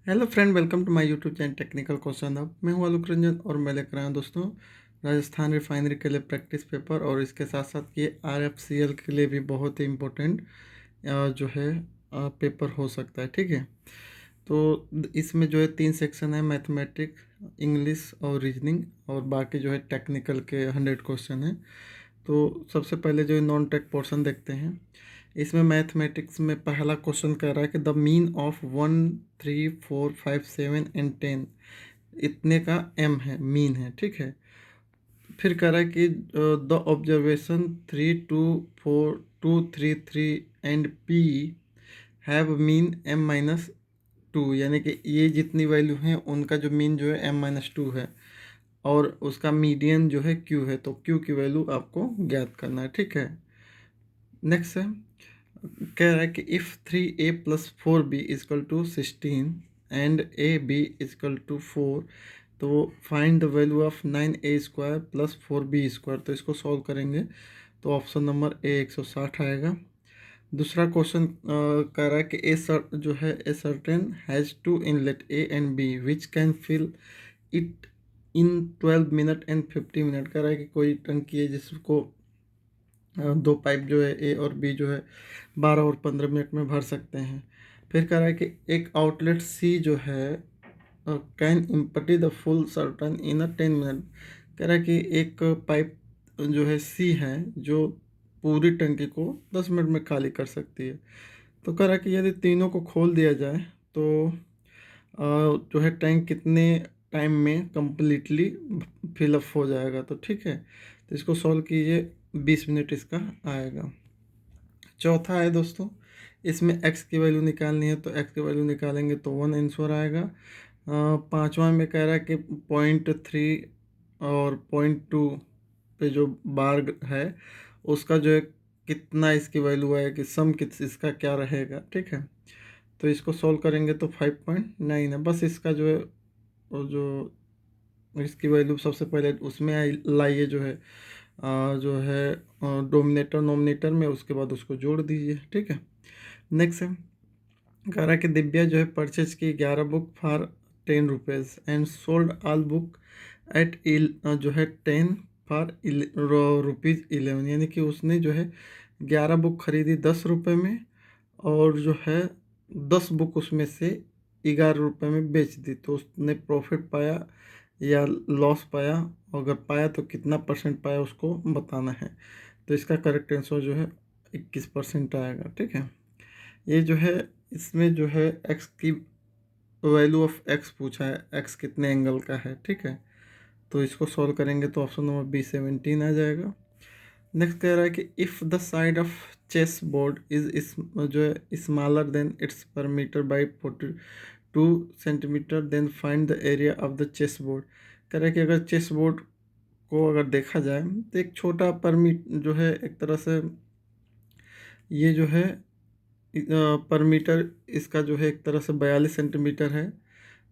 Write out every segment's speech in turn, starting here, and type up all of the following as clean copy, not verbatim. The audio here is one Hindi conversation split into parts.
Hello friend, welcome to my YouTube channel technical question hub. मैं हूं आलोक रंजन और मैं लेकर आया हूं दोस्तों राजस्थान रिफाइनरी के लिए प्रैक्टिस पेपर, और इसके साथ साथ ये RFCL के लिए भी बहुत ही इम्पोर्टेंट जो है पेपर हो सकता है। ठीक है, तो इसमें जो है 3 सेक्शन है, मैथमेटिक्स, इंग्लिश और रीजनिंग, और बाकी जो है टेक्निकल के 100 क्वेश्चन है। तो सबसे पहले जो है नॉन टेक पोर्शन देखते हैं। इसमें मैथमेटिक्स में पहला क्वेश्चन कह रहा है कि द मीन ऑफ 1 3 4 5 7 एंड 10, इतने का एम है, मीन है। ठीक है, फिर कह रहा है कि the observation 3 2 4 2 3 3 and P have mean M-2, यानी कि ये जितनी वैल्यू हैं उनका जो मीन जो है M-2 है, और उसका मीडियन जो है Q है। तो Q की वैल्यू आपको ज्ञात करना है। ठीक है, नेक्स्ट है, कह रहा है कि if 3A+4B is equal to 16 and AB is equal to 4, तो find the value of 9A² + 4B²। तो इसको सॉल्व करेंगे तो ऑप्शन नंबर ए 160 आएगा। दूसरा क्वेश्चन कह रहा है कि जो है a certain has two inlet A and B which can fill it in 12 minute and 50 minute. कह रहा है कि कोई टंकी है जिसको दो पाइप जो है ए और बी जो है 12 और 15 मिनट में भर सकते हैं। फिर कह रहा है कि एक आउटलेट सी जो है can empty the full certain in 10 minute. कह रहा है कि एक पाइप जो है सी है जो पूरी टंकी को 10 मिनट में खाली कर सकती है। तो कह रहा है कि यदि तीनों को खोल दिया जाए तो जो है टैंक कितने टाइम में कम्प्लीटली फिलअप हो जाएगा। तो ठीक है, तो इसको सॉल्व कीजिए, 20 मिनट इसका आएगा। चौथा है दोस्तों, इसमें x की वैल्यू निकालनी है, तो x की वैल्यू निकालेंगे तो 1 आंसर आएगा। पांचवा में कह रहा है कि 0.3 और 0.2 पे जो बार है उसका जो है कितना इसकी वैल्यू है कि सम किस इसका क्या रहेगा। ठीक है, तो इसको सॉल्व करेंगे तो 5.9 है। बस इसका जो है वो जो इसकी वैल्यू सबसे पहले उसमें लाइए जो है जो है डोमिनेटर नोमिनेटर में, उसके बाद उसको जोड़ दीजिए। ठीक है, नेक्स्ट है, कह रहा है कि दिव्या जो है परचेज की 11 book for 10 rupees and sold all book at जो है 10 फॉर ₹11, यानी कि उसने जो है 11 बुक खरीदी 10 रुपये में, और जो है 10 बुक उसमें से 11 रुपये में बेच दी। तो उसने प्रॉफिट पाया या लॉस पाया, अगर पाया तो कितना परसेंट पाया उसको बताना है। तो इसका करेक्ट आंसर जो है 21% आएगा। ठीक है, ये जो है इसमें जो है एक्स की वैल्यू ऑफ एक्स पूछा है, एक्स कितने एंगल का है। ठीक है, तो इसको सॉल्व करेंगे तो ऑप्शन नंबर बी 17 आ जाएगा। नेक्स्ट कह रहा है कि if the side of chess board is जो है smaller than its perimeter by 42 centimetre, then find the area of the chess board. कह रहा है कि अगर चेस बोर्ड को अगर देखा जाए तो एक छोटा जो है एक तरह से ये जो है पर मीटर इसका जो है एक तरह से 42 सेंटीमीटर है,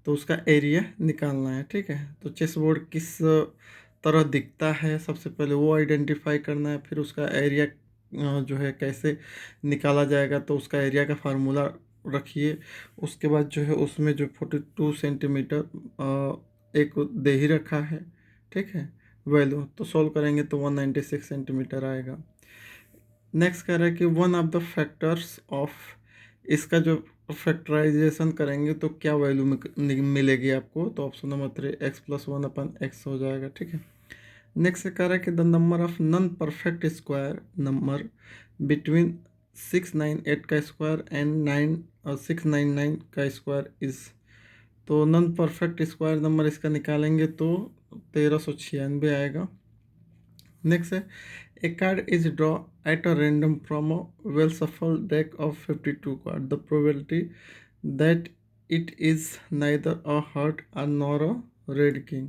तो उसका एरिया निकालना है। ठीक है, तो चेस बोर्ड किस तरह दिखता है सबसे पहले वो आइडेंटिफाई करना है, फिर उसका एरिया जो है कैसे निकाला जाएगा, तो उसका एरिया का फार्मूला रखिए। उसके बाद जो है उसमें जो 42 सेंटीमीटर एक दे ही रखा है। ठीक है, वैल्यू तो सॉल्व करेंगे तो 196 सेंटीमीटर आएगा। नेक्स्ट कह रहा है कि one of the factors of, इसका जो फैक्टराइजेशन करेंगे तो क्या वैल्यू मिलेगी आपको, तो ऑप्शन नंबर 3 x+1/x हो जाएगा। ठीक है, नेक्स्ट कह रहा है कि the number of non perfect square number between 698 का स्क्वायर एंड 699 का स्क्वायर इज। तो नॉन परफेक्ट स्क्वायर नंबर इसका निकालेंगे तो 1396 आएगा। नेक्स्ट है, a card is drawn at a random from a well shuffled deck of 52 cards. The probability that it is neither a heart or nor a red king।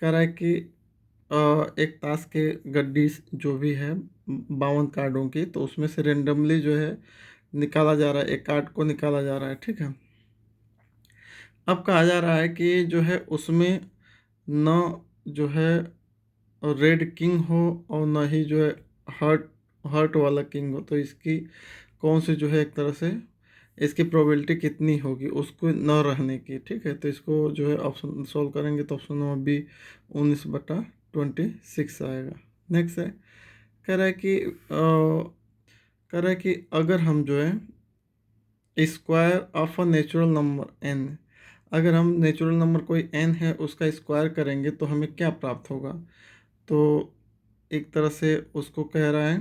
कह रहा है कि एक ताश के गड्डी जो भी है 52 कार्डों की, तो उसमें से रेंडमली जो है निकाला जा रहा है, एक कार्ड को निकाला जा रहा है। ठीक है, अब कहा जा रहा है कि जो है उसमें न जो है रेड किंग हो और ना ही जो है हर्ट हर्ट वाला किंग हो, तो इसकी कौन सी जो है एक तरह से इसकी प्रोबेबिलिटी कितनी होगी उसको न रहने की, ठीक है। तो इसको जो है ऑप्शन सॉल्व करेंगे तो ऑप्शन नंबर बी 19/26 आएगा। नेक्स्ट है, कह रहा है कि अगर हम जो है square of a natural number N, अगर हम नेचुरल नंबर कोई एन है उसका स्क्वायर करेंगे तो हमें क्या प्राप्त होगा। तो एक तरह से उसको कह रहा है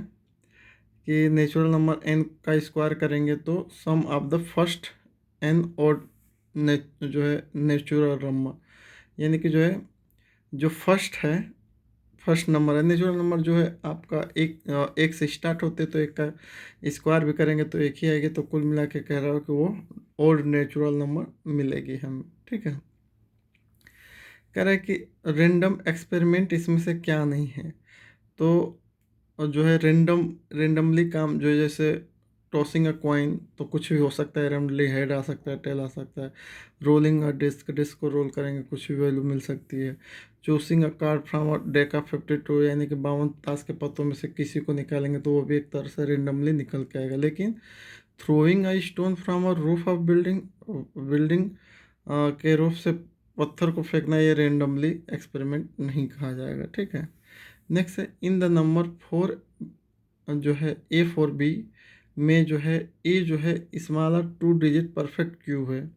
कि नेचुरल नंबर एन का स्क्वायर करेंगे तो सम ऑफ द फर्स्ट एन और जो है नेचुरल नंबर, यानी कि जो है जो फर्स्ट नंबर है, नेचुरल नंबर जो है आपका एक से स्टार्ट होते तो एक का स्क्वायर भी करेंगे तो एक ही आएगी। तो कुल मिला के कह रहा हो कि वो और नेचुरल नंबर मिलेगी हमें, ठीक है। कह रहा है कि रेंडम एक्सपेरिमेंट इसमें से क्या नहीं है। तो और जो है रेंडमली काम जो है, जैसे टॉसिंग अ कॉइन तो कुछ भी हो सकता है, रेंडमली हेड आ सकता है, टेल आ सकता है। रोलिंग अ डिस्क को रोल करेंगे कुछ भी वैल्यू मिल सकती है। Choosing a card from a deck of 52, यानी कि 52 ताश के पत्तों में से किसी को निकालेंगे तो वो भी एक तरह से रेंडमली निकल के आएगा। लेकिन throwing a stone from a roof of building के रूफ से पत्थर को फेंकना, ये रेंडमली एक्सपेरिमेंट नहीं कहा जाएगा, ठीक है। नेक्स्ट है, इन द नंबर 4 जो है A4B में जो है ए जो है स्मॉलर 2 डिजिट परफेक्ट क्यूब है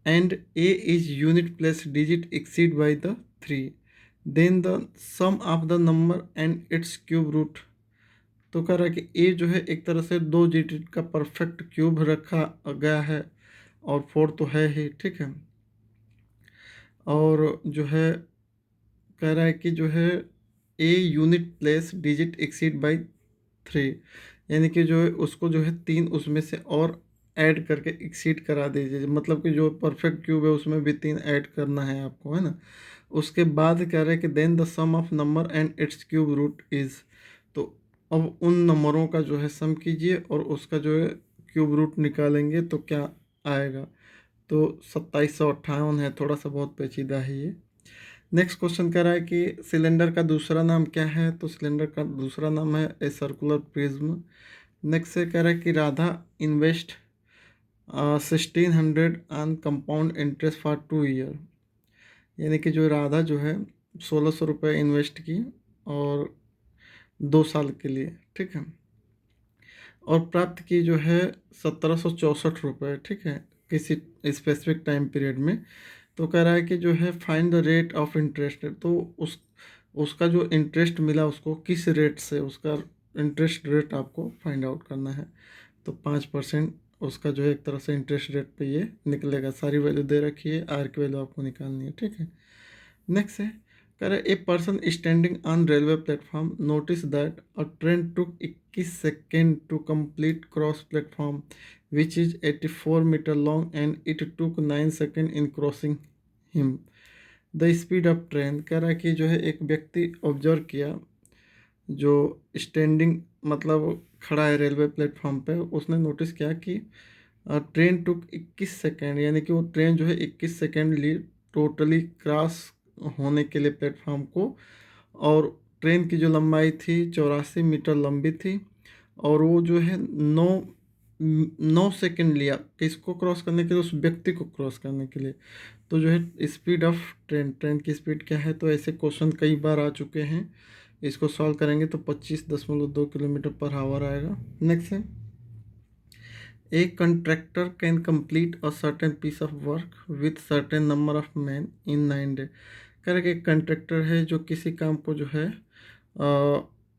and A is unit place digit exceed by the 3, then the sum of the number and its cube root. तो कह रहा है कि ए जो है एक तरह से 2 डिजिट का परफेक्ट क्यूब रखा गया है और 4 तो है ही, ठीक है। और जो है कह रहा है कि जो है a unit place digit exceed by 3, यानी कि जो है उसको जो है 3 उसमें से और ऐड करके एक्सीड करा दीजिए, मतलब कि जो परफेक्ट क्यूब है उसमें भी 3 ऐड करना है आपको, है ना। उसके बाद कह रहा है कि then the sum of number and its cube root is. तो अब उन नंबरों का जो है सम कीजिए और उसका जो है क्यूब रूट निकालेंगे तो क्या आएगा। तो 2758 है, थोड़ा सा बहुत पेचीदा है ये। नेक्स्ट क्वेश्चन कह रहा है कि सिलेंडर का दूसरा नाम क्या है। तो सिलेंडर का दूसरा नाम है ए सर्कुलर प्रिज्म। नेक्स्ट से कह रहा है कि Radha invest 1600 on compound interest for 2 year, यानी कि जो राधा जो है 1600 रुपये इन्वेस्ट की और 2 साल के लिए, ठीक है। और प्राप्त की जो है 1764 रुपये, ठीक है, किसी स्पेसिफिक टाइम पीरियड में। तो कह रहा है कि जो है find the rate of interest, तो उसका जो इंटरेस्ट मिला उसको किस रेट से, उसका इंटरेस्ट रेट आपको फाइंड आउट करना है। तो 5% उसका जो है एक तरह से इंटरेस्ट रेट पे ये निकलेगा। सारी वैल्यू दे रखी है, आर की वैल्यू आपको निकालनी है, ठीक है। नेक्स्ट है, कह रहा है a person standing on railway platform notice that a train took 21 second to complete cross platform which is 84 metre long and it took 9 second in crossing him the speed of train. कह रहा है कि जो है एक व्यक्ति ऑब्जर्व किया जो स्टैंडिंग मतलब खड़ा है रेलवे प्लेटफॉर्म पे, उसने नोटिस किया कि ट्रेन टुक 21 सेकेंड, यानी कि वो ट्रेन जो है 21 सेकेंड ली टोटली क्रॉस होने के लिए प्लेटफॉर्म को। और ट्रेन की जो लंबाई थी 84 मीटर लंबी थी और वो जो है 9 सेकेंड लिया किसको क्रॉस करने के लिए, उस व्यक्ति को क्रॉस करने के लिए। तो जो है स्पीड ऑफ ट्रेन की स्पीड क्या है। तो ऐसे क्वेश्चन कई बार आ चुके हैं, इसको सॉल्व करेंगे तो 25.2 किलोमीटर पर आवर आएगा। नेक्स्ट है, a contractor can complete a certain piece of work with certain number of man in 9 day. कह रहे कि एक कंट्रैक्टर है जो किसी काम को जो है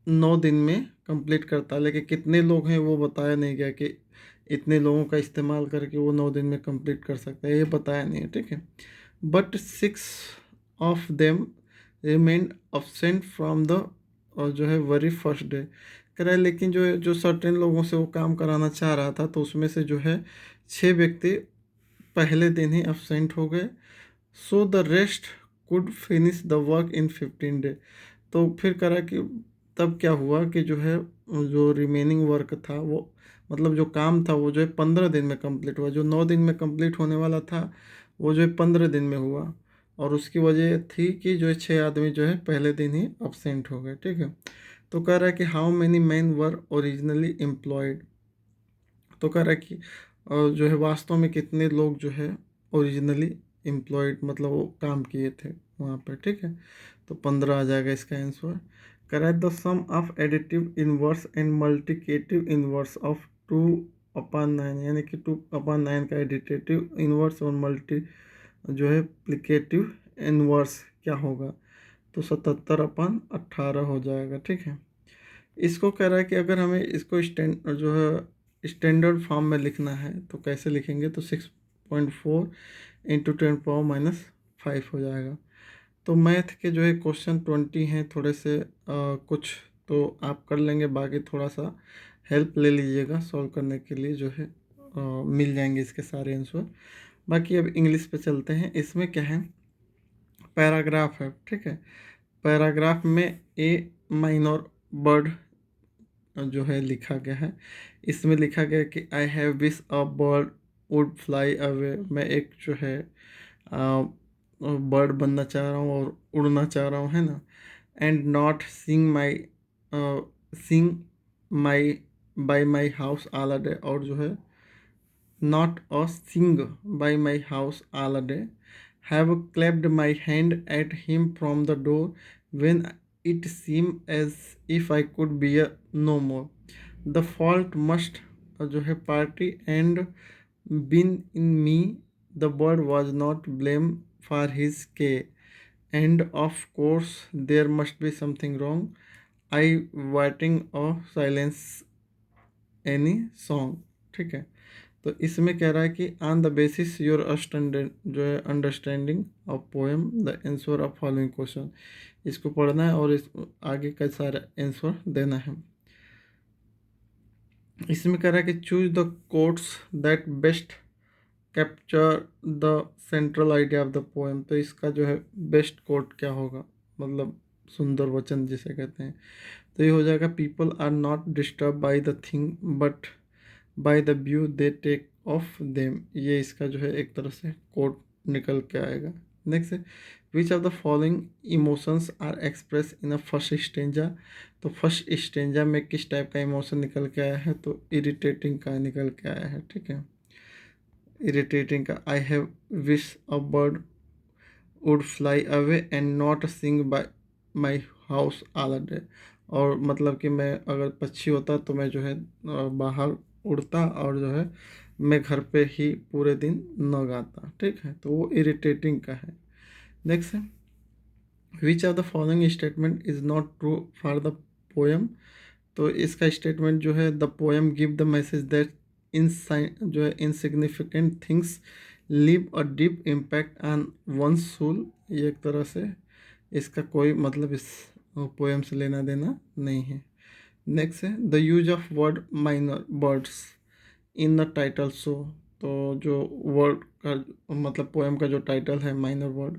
9 दिन में कंप्लीट करता है, लेकिन कितने लोग हैं वो बताया नहीं गया कि इतने लोगों का इस्तेमाल करके वो 9 दिन में कंप्लीट कर सकता है, ये बताया नहीं है, ठीक है। But 6 of them remained absent from the जो है वेरी फर्स्ट डे। कह रहा है लेकिन जो सर्टेन लोगों से वो काम कराना चाह रहा था तो उसमें से जो है 6 व्यक्ति पहले दिन ही absent हो गए। So the rest could finish the work in 15 day. तो फिर करा कि तब क्या हुआ कि जो है जो रिमेनिंग वर्क था वो मतलब जो काम था वो जो है 15 दिन में कंप्लीट हुआ। जो 9 दिन में कंप्लीट होने वाला था वो जो है 15 दिन में हुआ। और उसकी वजह थी कि जो है 6 आदमी जो है पहले दिन ही absent हो गए, ठीक है। तो कह रहा है कि how many man were originally employed. तो कह रहा है कि और जो है वास्तव में कितने लोग जो है ओरिजिनली एम्प्लॉयड मतलब वो काम किए थे वहाँ पर, ठीक है। तो 15 आ जाएगा इसका answer. Correct the sum of additive inverse and multiplicative inverse of 2/9, यानी कि 2/9 का एडिटिव इनवर्स और मल्टी जो है प्लिकेटिव इनवर्स क्या होगा, तो 77/18 हो जाएगा, ठीक है। इसको कह रहा है कि अगर हमें इसको जो है स्टैंडर्ड फॉर्म में लिखना है तो कैसे लिखेंगे, तो 6.4 इंटू 10⁻⁵ हो जाएगा। तो मैथ के जो है क्वेश्चन 20 हैं, थोड़े से कुछ तो आप कर लेंगे, बाकी थोड़ा सा हेल्प ले लीजिएगा सॉल्व करने के लिए, जो है मिल जाएंगे इसके सारे आंसर। बाकी अब इंग्लिश पे चलते हैं। इसमें क्या है, पैराग्राफ है, ठीक है। पैराग्राफ में ए माइनर बर्ड जो है लिखा गया है। इसमें लिखा गया है कि आई have wish a bird would fly away, मैं एक जो है बर्ड बनना चाह रहा हूँ और उड़ना चाह रहा हूँ, है ना। And not sing my by my house all a day, और जो है not a sing by my house all day, have clapped my hand at him from the door when it seemed as if I could bear no more. The fault must जो है party and been in me. The bird was not blamed for his care, and of course there must be something wrong. I waiting a silence any song, ठीक है। तो इसमें कह रहा है कि ऑन द बेसिस योर जो है understanding of poem the answer of following question, इसको पढ़ना है और इस आगे का सारा आंसर देना है। इसमें कह रहा है कि choose the quotes that best capture the central idea of the poem, तो इसका जो है बेस्ट कोट क्या होगा, मतलब सुंदर वचन जिसे कहते हैं। तो ये हो जाएगा people are not disturb by the thing but by the view they take of them, ये इसका जो है एक तरह से कोट निकल के आएगा। नेक्स्ट है which of the following emotions are express in a first stanza, तो फर्स्ट स्टेंजा में किस टाइप का इमोशन निकल के आया है, तो इरिटेटिंग का निकल के आया है, ठीक है। इरिटेटिंग का I have wish a bird would fly away and not sing by my house all day, और मतलब कि मैं अगर पक्षी होता तो मैं जो है बाहर उड़ता और जो है मैं घर पे ही पूरे दिन न गाता, ठीक है। तो वो इरिटेटिंग का है। नेक्स्ट है which of the following statement is not true for the poem, तो इसका स्टेटमेंट जो है the poem give the message that in जो है insignificant things leave a deep impact on one soul, ये एक तरह से इसका कोई मतलब इस पोएम से लेना देना नहीं है। नेक्स्ट है the use of word minor birds in the title show, तो जो वर्ड का मतलब पोएम का जो टाइटल है माइनर वर्ड,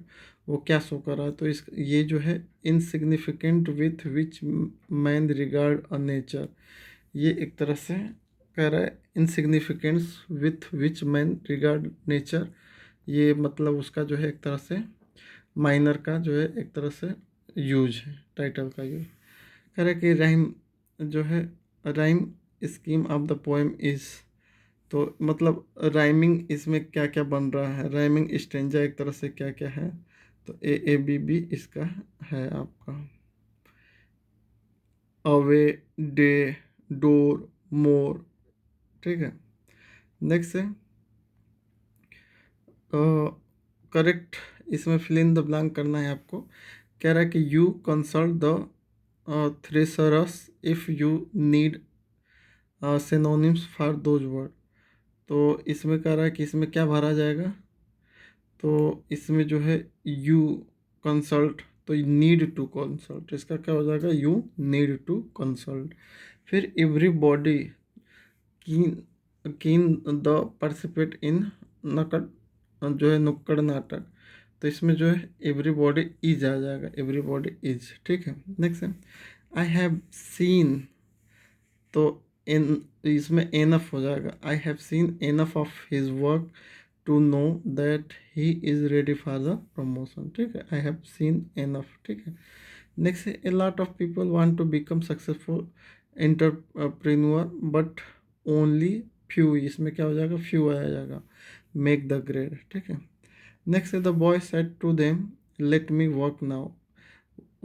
वो क्या शो कर रहा है, तो इस ये जो है insignificant with which man regard a nature, ये एक तरह से कह रहा है insignificance with which man regard nature, ये मतलब उसका जो है एक तरह से माइनर का जो है एक तरह से यूज है, टाइटल का यूज। कह रहा है कि राइम जो है rhyme scheme of the poem is, तो मतलब राइमिंग इसमें क्या क्या बन रहा है, राइमिंग स्टेंजा एक तरह से क्या क्या है, तो AABB इसका है आपका अवे डे डोर मोर, ठीक है। नेक्स्ट है करेक्ट, इसमें फिल इन द ब्लैंक करना है आपको। कह रहा है कि you consult the thesaurus if you need synonyms for those word, तो इसमें कह रहा है कि इसमें क्या भरा जाएगा, तो इसमें जो है यू कंसल्ट, तो नीड टू कंसल्ट, इसका क्या हो जाएगा यू नीड टू कंसल्ट। फिर एवरीबॉडी कीन कीन द पार्टिसिपेट इन नकड़ जो है नुक्कड़ नाटक, तो इसमें जो है एवरीबॉडी इज आ जाएगा, एवरीबॉडी इज, ठीक है। नेक्स्ट है आई हैव सीन, तो इन इसमें एनफ हो जाएगा, I have seen enough of his work to know that he is ready for the promotion, ठीक है। आई हैव सीन एनफ, ठीक है। नेक्स्ट है a lot of people want to become successful entrepreneur but only few, इसमें क्या हो जाएगा, फ्यू आ जाएगा, मेक द ग्रेड, ठीक है। नेक्स्ट है the boy said to them let me work now,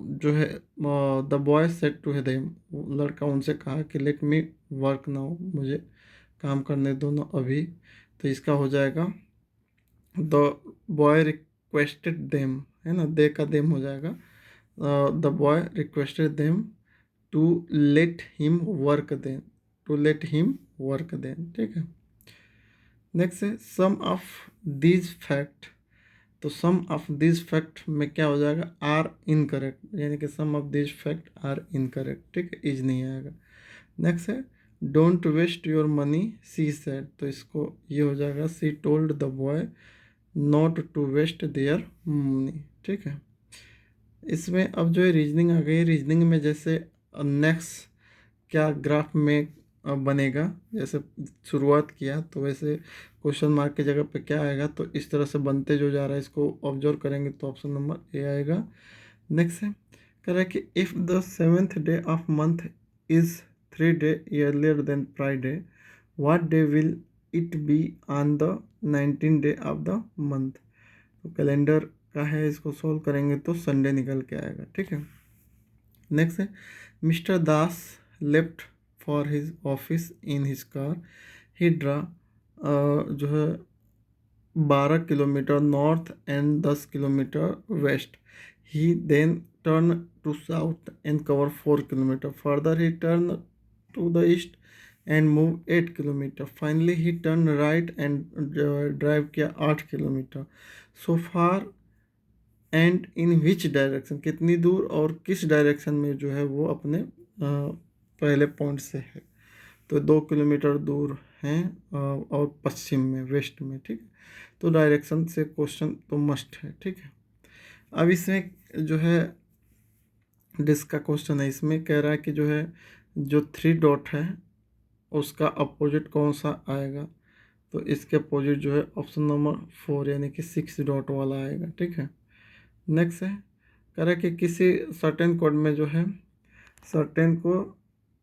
जो है the boy said to them, लड़का उनसे कहा कि लेट मी वर्क नाउ, मुझे काम करने दो ना अभी, तो इसका हो जाएगा द बॉय रिक्वेस्टेड देम, है ना, दे का देम हो जाएगा, the boy requested them to let him work then, to let him work then, ठीक है। नेक्स्ट है सम ऑफ दीज फैक्ट, तो सम ऑफ दीज फैक्ट में क्या हो जाएगा, आर इनकरेक्ट, यानी कि sum of these fact are incorrect, ठीक है, इज नहीं आएगा। नेक्स्ट है don't waste your money she said, तो इसको ये हो जाएगा she told the boy not to waste their money, ठीक है। इसमें अब जो है रीजनिंग आ गई, रीजनिंग में जैसे नेक्स्ट क्या ग्राफ में बनेगा, जैसे शुरुआत किया तो वैसे क्वेश्चन मार्क की जगह पे क्या आएगा, तो इस तरह से बनते जो जा रहा है इसको ऑब्जर्व करेंगे तो ऑप्शन नंबर ए आएगा। नेक्स्ट है कह रहा है कि if the 7th day of month is 3 day earlier than Friday, what day will it be on the 19th day of the month, तो कैलेंडर का है, इसको सोल्व करेंगे तो संडे निकल के आएगा, ठीक है। नेक्स्ट है Mister Das left for his office in his car, he drove, जो है 12 kilometre north and 10 kilometre west, he then turn to south and cover 4 kilometre, further he turn to the east and move 8 kilometre, finally he turn right and drive किया 8 kilometre, so far and in which direction, कितनी दूर और किस डायरेक्शन में जो है वो अपने पहले पॉइंट से है, तो 2 किलोमीटर दूर हैं और पश्चिम में, वेस्ट में, ठीक है। तो डायरेक्शन से क्वेश्चन तो मस्ट है, ठीक है। अब इसमें जो है डिस्क का क्वेश्चन है, इसमें कह रहा है कि जो है जो 3 डॉट है उसका अपोजिट कौन सा आएगा, तो इसके अपोजिट जो है ऑप्शन नंबर 4 यानी कि 6 डॉट वाला आएगा, ठीक है। नेक्स्ट है कह रहा है कि किसी सर्टेन कोड में जो है सर्टेन को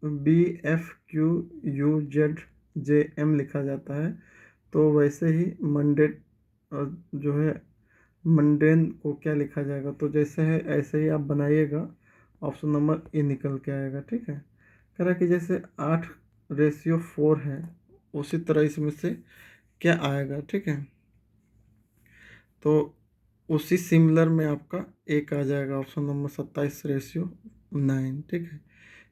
BFQUZJM लिखा जाता है, तो वैसे ही मंडे जो है मंडेन को क्या लिखा जाएगा, तो जैसे है ऐसे ही आप बनाइएगा, ऑप्शन नंबर ए निकल के आएगा, ठीक है। कह रहा है कि जैसे 8:4 है उसी तरह इसमें से क्या आएगा, ठीक है, तो उसी सिमिलर में आपका एक आ जाएगा, ऑप्शन नंबर 27:9, ठीक है।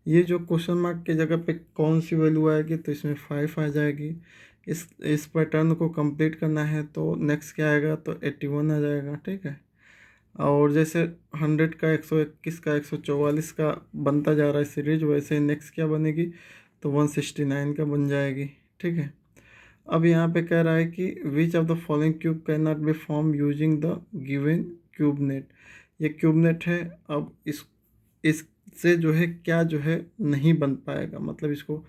ये जो क्वेश्चन मार्क की जगह पे कौन सी वैल्यू आएगी, तो इसमें 5 आ जाएगी। इस पैटर्न को कंप्लीट करना है तो नेक्स्ट क्या आएगा, तो 81 आ जाएगा, ठीक है। और जैसे 100 का 121 का 144 का बनता जा रहा है सीरीज, वैसे नेक्स्ट क्या बनेगी, तो 169 का बन जाएगी, ठीक है। अब यहाँ पे कह रहा है कि विच of the following cube can not be form using the given cube net, ये क्यूब नेट है। अब इससे जो है क्या जो है नहीं बन पाएगा, मतलब इसको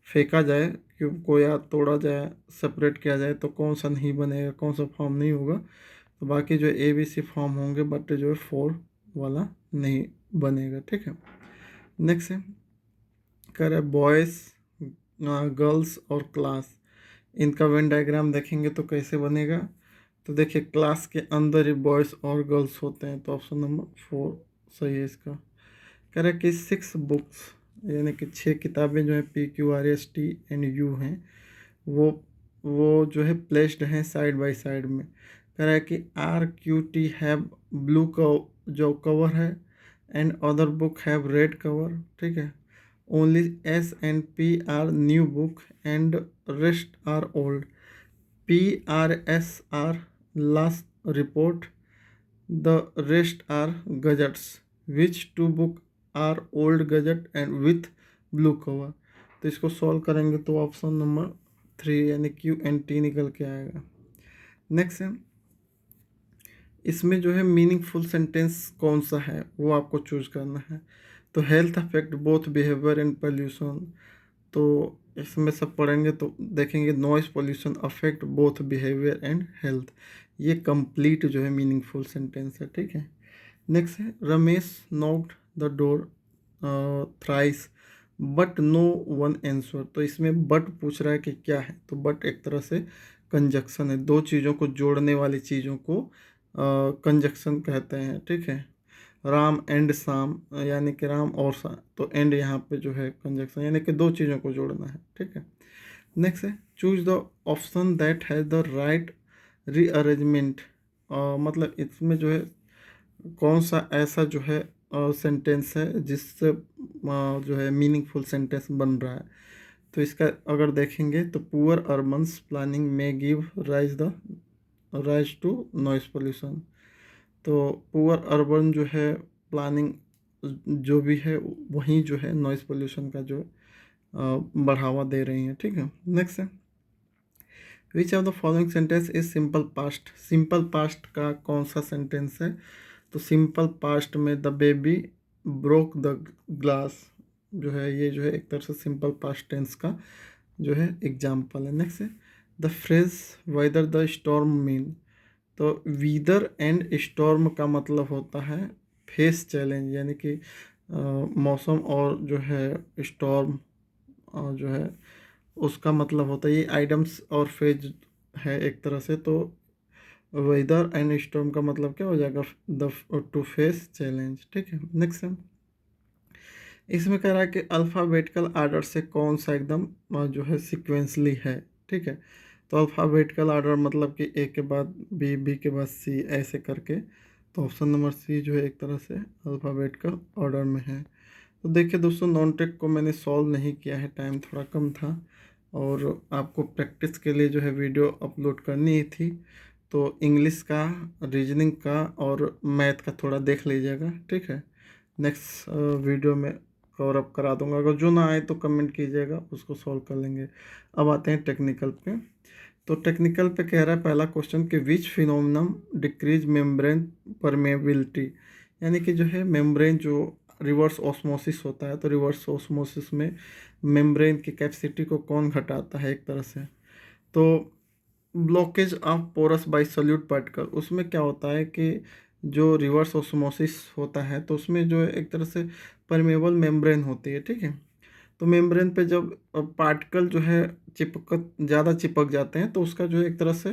फेंका जाए क्यूब को या तोड़ा जाए, सेपरेट किया जाए, तो कौन सा नहीं बनेगा, कौन सा फॉर्म नहीं होगा, तो बाकी जो ABC फॉर्म होंगे, बट जो है 4 वाला नहीं बनेगा, ठीक है। नेक्स्ट है कह रहा है बॉयज़ गर्ल्स और क्लास, इनका वेन डायग्राम देखेंगे तो कैसे बनेगा, तो देखिए क्लास के अंदर ही बॉयज़ और गर्ल्स होते हैं, तो ऑप्शन नंबर 4 सही है इसका। कह रहा है कि 6 बुक्स यानी कि 6 किताबें जो है PQRSTU हैं, वो जो है प्लेस्ड हैं साइड बाय साइड में। कह रहा है कि RQT हैव ब्लू जो कवर है and other book have red cover, ठीक है। Only S&P are new book and rest are old, PRS are last report, the rest are gazettes, which 2 book are old gazette and with blue cover, तो इसको सॉल्व करेंगे तो ऑप्शन नंबर 3 यानी QNT निकल के आएगा। नेक्स्ट है इसमें जो है मीनिंगफुल सेंटेंस कौन सा है वो आपको चूज करना है, तो health affect both behaviour and pollution, तो इसमें सब पढ़ेंगे तो देखेंगे noise pollution affect both behaviour and health, ये कंप्लीट जो है मीनिंगफुल सेंटेंस है, ठीक है। नेक्स्ट है Ramesh knocked the door thrice but no one answer. तो इसमें बट पूछ रहा है कि क्या है, तो बट एक तरह से कंजक्शन है, दो चीज़ों को जोड़ने वाली चीज़ों को कंजक्शन कहते हैं, ठीक है। राम एंड शाम, यानी कि राम और शाम, तो एंड यहाँ पे जो है कंजक्शन, यानी कि दो चीज़ों को जोड़ना है, ठीक है। नेक्स्ट है choose the option that has the right rearrangement. मतलब इसमें जो है कौन सा ऐसा जो है सेंटेंस है जिससे जो है मीनिंगफुल सेंटेंस बन रहा है। तो इसका अगर देखेंगे तो पुअर अर्बन्स प्लानिंग में give rise to noise pollution. तो पुअर अर्बन जो है प्लानिंग जो भी है वही जो है नॉइस पोल्यूशन का जो बढ़ावा दे रही है, ठीक है। नेक्स्ट है which of the following sentence is simple past. Simple past का कौन सा सेंटेंस है, तो सिंपल पास्ट में the baby broke the glass जो है, ये जो है एक तरह से सिंपल पास्ट टेंस का जो है एग्जाम्पल है। नेक्स्ट है the phrase whether the storm mean. तो वीदर एंड स्टॉर्म का मतलब होता है फेस चैलेंज, यानी कि मौसम और जो है स्टॉर्म जो है उसका मतलब होता है, ये आइटम्स और फेज है एक तरह से। तो वेदर एंड स्टॉर्म का मतलब क्या हो जाएगा, द टू फेस चैलेंज, ठीक है। नेक्स्ट है इसमें कह रहा है कि अल्फ़ाबेटिकल आर्डर से कौन सा एकदम जो है सिक्वेंसली है, ठीक है। तो अल्फ़ाबेटिकल आर्डर मतलब कि ए के बाद बी, बी के बाद सी, ऐसे करके। तो ऑप्शन नंबर सी जो है एक तरह से अल्फ़ाबेटिकल ऑर्डर में है। तो देखिए दोस्तों, नॉन टेक को मैंने सॉल्व नहीं किया है, टाइम थोड़ा कम था और आपको प्रैक्टिस के लिए जो है वीडियो अपलोड करनी ही थी। तो इंग्लिश का, रीजनिंग का और मैथ का थोड़ा देख लीजिएगा, ठीक है। नेक्स्ट वीडियो में कवर अप करा दूंगा, अगर जो ना आए तो कमेंट कीजिएगा, उसको सॉल्व कर लेंगे। अब आते हैं टेक्निकल पे। तो टेक्निकल पे कह रहा है पहला क्वेश्चन कि विच फिनोमिनम डिक्रीज मेम्ब्रेन परमेबिलिटी। यानी कि जो है मेम्ब्रेन जो रिवर्स ऑस्मोसिस होता है, तो रिवर्स ऑस्मोसिस में मेम्ब्रेन की कैपेसिटी को कौन घटाता है एक तरह से। तो blockage of pores by solute particle, उसमें क्या होता है कि जो रिवर्स ऑस्मोसिस होता है तो उसमें जो है एक तरह से परमेबल मेम्ब्रेन होती है, ठीक है। तो मेम्ब्रेन पे जब पार्टिकल जो है ज़्यादा चिपक जाते हैं तो उसका जो है एक तरह से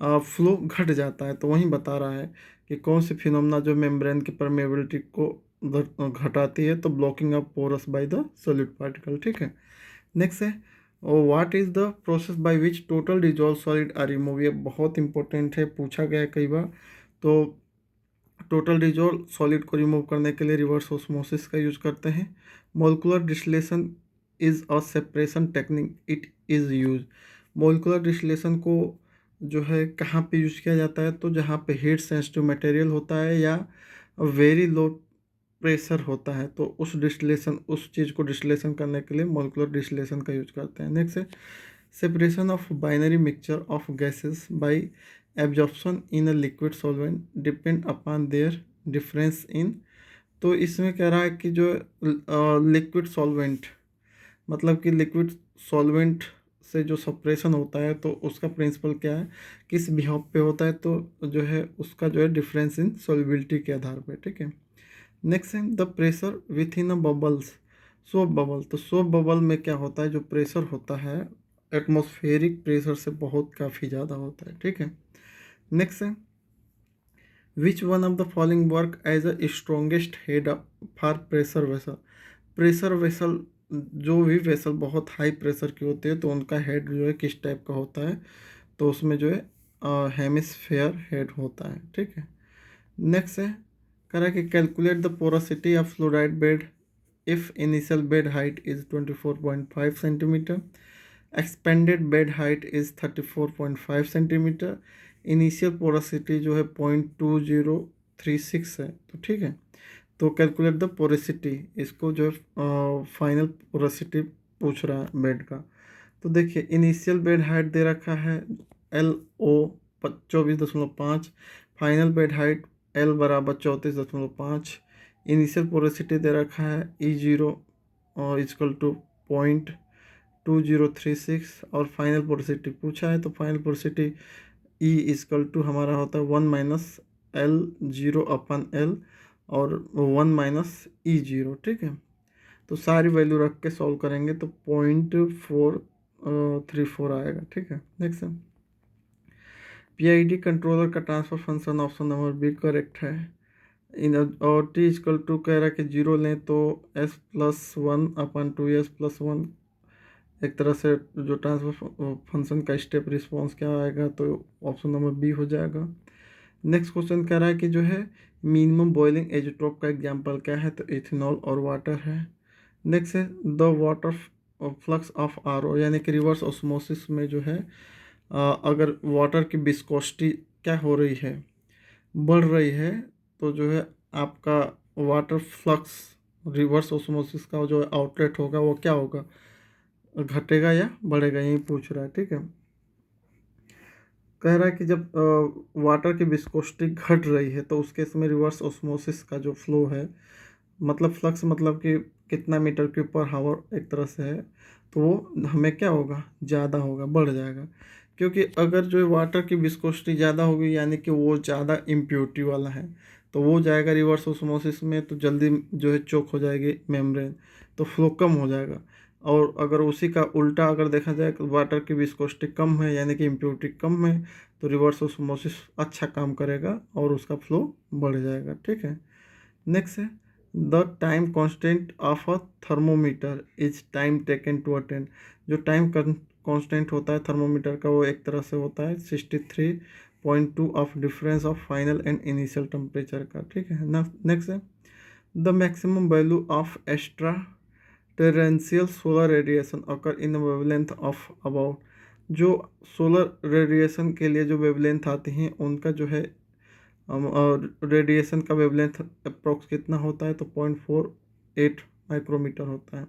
फ्लो घट जाता है। तो वहीं बता रहा है कि कौन सी फिनोमेना जो मेम्ब्रेन की परमेबिलिटी को घटाती है, तो blocking of pores by the solid particle, ठीक है। नेक्स्ट है what is the process by which total dissolve solid are remove. ये बहुत इंपॉर्टेंट है, पूछा गया है कई बार। तो टोटल डिजॉल्व सॉलिड को रिमूव करने के लिए रिवर्स ऑस्मोसिस का यूज करते हैं। Molecular distillation is a separation technique it is use. Molecular distillation को जो है कहाँ पे यूज किया जाता है, तो जहाँ पे हीट सेंसिटिव मटेरियल होता है या वेरी लो प्रेशर होता है, तो उस चीज़ को डिस्टिलेशन करने के लिए मोलिकुलर डिस्टिलेशन का यूज करते हैं। नेक्स्ट है separation of binary mixture of gases bye absorption in a liquid solvent depend upon their difference in. तो इसमें कह रहा है कि जो लिक्विड सॉल्वेंट, मतलब कि लिक्विड सॉल्वेंट से जो सेपरेशन होता है तो उसका प्रिंसिपल क्या है, किस बिहेव पे होता है, तो जो है उसका जो है डिफरेंस इन सॉल्युबिलिटी के आधार पे, ठीक है। नेक्स्ट है the pressure with in a bubbles soap bubble. तो सोप बबल में क्या होता है, जो प्रेशर होता है एटमॉस्फेरिक प्रेशर से बहुत काफ़ी ज़्यादा होता है, ठीक है। नेक्स्ट है which one of the following work as a strongest head for pressure vessel. Pressure vessel, जो भी वेसल बहुत हाई प्रेशर की होती है तो उनका हेड जो है किस टाइप का होता है, तो उसमें जो है हेमिस्फेयर हेड होता है, ठीक है। नेक्स्ट है कह रहा है कि calculate the porosity of fluoride bed if initial bed height is 24.5 centimetre, expanded bed height is 34.5 centimetre, initial porosity जो है 0.2036 है, तो ठीक है। तो कैलकुलेट द पोरोसिटी, इसको जो है फाइनल पोरोसिटी पूछ रहा है बेड का। तो देखिए इनिशियल बेड हाइट दे रखा है LO 24.5, final bed height L बराबर 34.5, इनिशियल पोरोसिटी दे रखा है E0 इजकल टू 0.2036 और फाइनल पोरोसिटी पूछा है, तो final porosity E equal to हमारा होता है 1 - L0/L और 1 - E0, ठीक है। तो सारी वैल्यू रख के सॉल्व करेंगे तो 0.434 आएगा। ठीक है, नेक्स्ट है पीआईडी कंट्रोलर का transfer function option number B correct है। इन और टी इक्वल टू कह रहा है कि जीरो लें तो s+1/2s+1 एक तरह से जो ट्रांसफर फंक्शन का स्टेप रिस्पॉन्स क्या आएगा, तो ऑप्शन नंबर बी हो जाएगा। नेक्स्ट क्वेश्चन कह रहा है कि जो है मिनिमम बॉइलिंग एजेट्रोप का एग्जांपल क्या है, तो इथेनॉल और वाटर है। नेक्स्ट है the water flux of RO, यानी कि रिवर्स ऑस्मोसिस में जो है अगर वाटर की विस्कोसिटी क्या हो रही है, बढ़ रही है, तो जो है आपका वाटर फ्लक्स रिवर्स ऑस्मोसिस का जो आउटलेट होगा वो क्या होगा, घटेगा या बढ़ेगा, यही पूछ रहा है। ठीक है, कह रहा है कि जब वाटर की विस्कोसिटी घट रही है तो उस केस में रिवर्स ऑस्मोसिस का जो फ्लो है, मतलब फ्लक्स मतलब कि कितना मीटर क्यूब पर हावर एक तरह से है, तो वो हमें क्या होगा, ज़्यादा होगा, बढ़ जाएगा। क्योंकि अगर जो वाटर की विस्कोसिटी ज़्यादा होगी यानी कि वो ज़्यादा इम्प्योरिटी वाला है, तो वो जाएगा रिवर्स ऑस्मोसिस में, तो जल्दी जो है चोक हो जाएगी मेम्ब्रेन, तो फ्लो कम हो जाएगा। और अगर उसी का उल्टा अगर देखा जाए तो वाटर की विस्कोसिटी कम है यानी कि इम्प्योरिटी कम है, तो रिवर्स ऑस्मोसिस अच्छा काम करेगा और उसका फ्लो बढ़ जाएगा। ठीक है, नेक्स्ट है the time constant of a thermometer is time taken to attend. जो टाइम कांस्टेंट होता है थर्मोमीटर का वो एक तरह से होता है 63.2 of difference of final and initial temperature का। ठीक है, नेक्स्ट है the maximum value of extra टेरेंशियल solar radiation occur in wavelength of about. जो सोलर रेडिएशन के लिए जो वेवलेंथ आती हैं उनका जो है और रेडिएशन का वेवलेंथ अप्रोक्स कितना होता है, तो 0.48 माइक्रोमीटर होता है।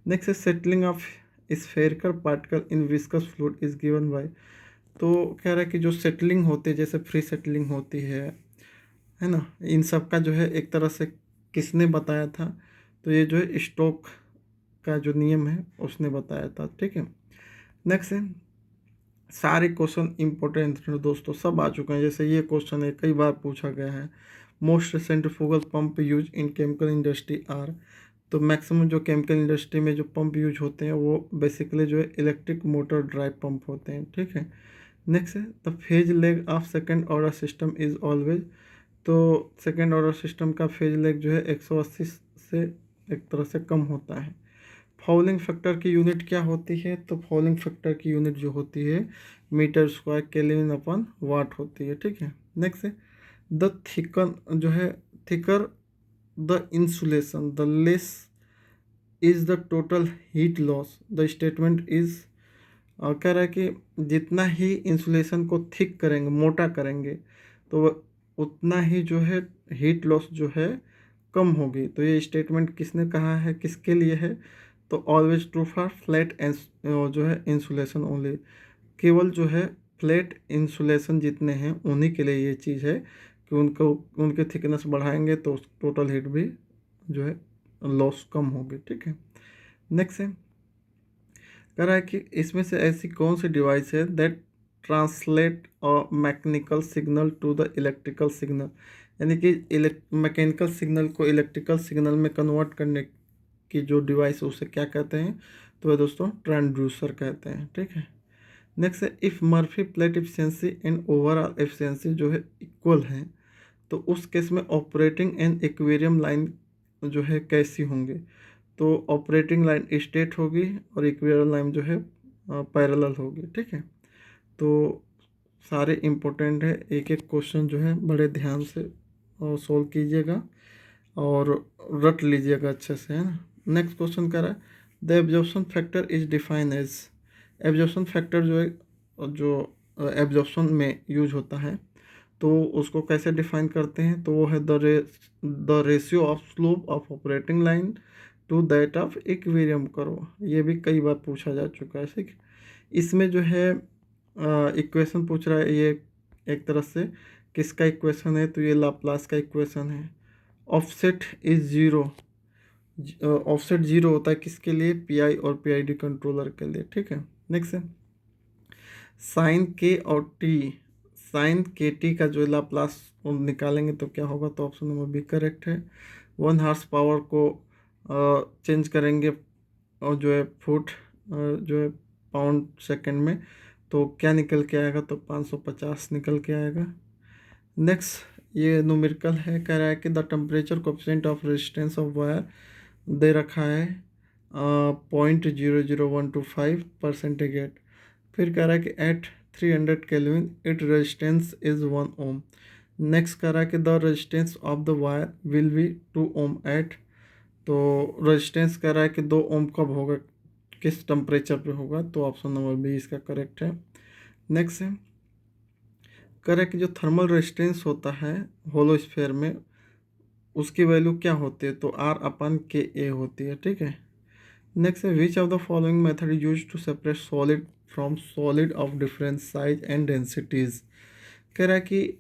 नेक्स्ट है settling of spherical particle in viscous fluid is given by. तो कह रहा है कि जो सेटलिंग होती है जैसे फ्री सेटलिंग होती है ना, इन सब का जो है एक तरह से किसने बताया था, तो ये जो है स्टोक का जो नियम है उसने बताया था। ठीक है, नेक्स्ट है सारे क्वेश्चन इंपॉर्टेंट दोस्तों सब आ चुके हैं। जैसे ये क्वेश्चन है कई बार पूछा गया है, most centrifugal pump use in chemical industry are. तो मैक्सिमम जो केमिकल इंडस्ट्री में जो पंप यूज होते हैं वो बेसिकली जो है इलेक्ट्रिक मोटर ड्राइव पंप होते हैं। ठीक है, नेक्स्ट है the phase leg of second order system is always. तो सेकेंड ऑर्डर सिस्टम का फेज लेग जो है 180 से एक तरह से कम होता है। फाउलिंग फैक्टर की यूनिट क्या होती है, तो फाउलिंग फैक्टर की यूनिट जो होती है मीटर स्क्वायर केल्विन अपन वाट होती है। ठीक है, नेक्स्ट है द थिकन जो है thicker the insulation the less is the total heat loss. The statement is कह रहा है कि जितना ही इंसुलेशन को थिक करेंगे, मोटा करेंगे, तो उतना ही जो है हीट लॉस जो है कम होगी। तो ये स्टेटमेंट किसने कहा है, किसके लिए है, तो ऑलवेज ट्रू फॉर फ्लैट जो है इंसुलेशन ओनली। केवल जो है फ्लैट इंसुलेशन जितने हैं उन्हीं के लिए ये चीज़ है कि उनको उनके थिकनेस बढ़ाएंगे तो टोटल हीट भी जो है लॉस कम होगी। ठीक है, नेक्स्ट है कह रहा है कि इसमें से ऐसी कौन सी डिवाइस है that translate a mechanical signal to the electrical signal, यानी कि मैकेनिकल सिग्नल को इलेक्ट्रिकल सिग्नल में कन्वर्ट करने की जो डिवाइस है उसे क्या कहते हैं, तो वह दोस्तों ट्रांसड्यूसर कहते हैं। ठीक है, नेक्स्ट है if Murphy plate efficiency and overall efficiency जो है इक्वल है, तो उस केस में ऑपरेटिंग एंड इक्वेरियम लाइन जो है कैसी होंगे, तो ऑपरेटिंग लाइन स्ट्रेट होगी और इक्वेरियम लाइन जो है पैरेलल होगी। ठीक है, तो सारे इम्पोर्टेंट है, एक एक क्वेश्चन जो है बड़े ध्यान से सोल्व कीजिएगा और रट लीजिएगा अच्छे से, है ना। नेक्स्ट क्वेश्चन कह रहा है the absorption factor is define as. Absorption factor जो है जो एब्जॉर्प्शन में यूज होता है तो उसको कैसे डिफाइन करते हैं, तो वो है the ratio of slope of operating line to that of equilibrium curve. ये भी कई बार पूछा जा चुका है। ठीक, इसमें जो है इक्वेशन पूछ रहा है, ये एक तरह से किसका इक्वेशन है, तो ये लाप्लास का इक्वेशन है। Offset is zero, offset zero होता है किसके लिए, पीआई और पीआईडी कंट्रोलर के लिए। ठीक है, नेक्स्ट है साइन के और टी, साइन के टी का जो लाप्लास निकालेंगे तो क्या होगा, तो ऑप्शन नंबर बी करेक्ट है। 1 हॉर्स पावर को चेंज करेंगे और जो है फुट जो है पाउंड सेकंड में, तो क्या निकल के आएगा, तो 550 निकल के आएगा। नेक्स्ट ये न्यूमेरिकल है, कह रहा है कि the temperature coefficient of resistance of wire दे रखा है 0.00125%। फिर कह रहा है कि at 300 kelvin it resistance is 1 ohm. Next कह रहा है कि the resistance of the wire will be 2 ohm at, तो रेजिस्टेंस कह रहा है कि 2 ओम कब होगा, किस टेम्परेचर पे होगा, तो ऑप्शन नंबर बी इसका करेक्ट है। नेक्स्ट है, कह रहा है कि जो थर्मल रेजिस्टेंस होता है होलो स्फीयर में उसकी वैल्यू क्या होती है, तो R/Ka होती है, ठीक है। नेक्स्ट है, which of the following method use to separate solid from solid of different size and densities. कह रहा है कि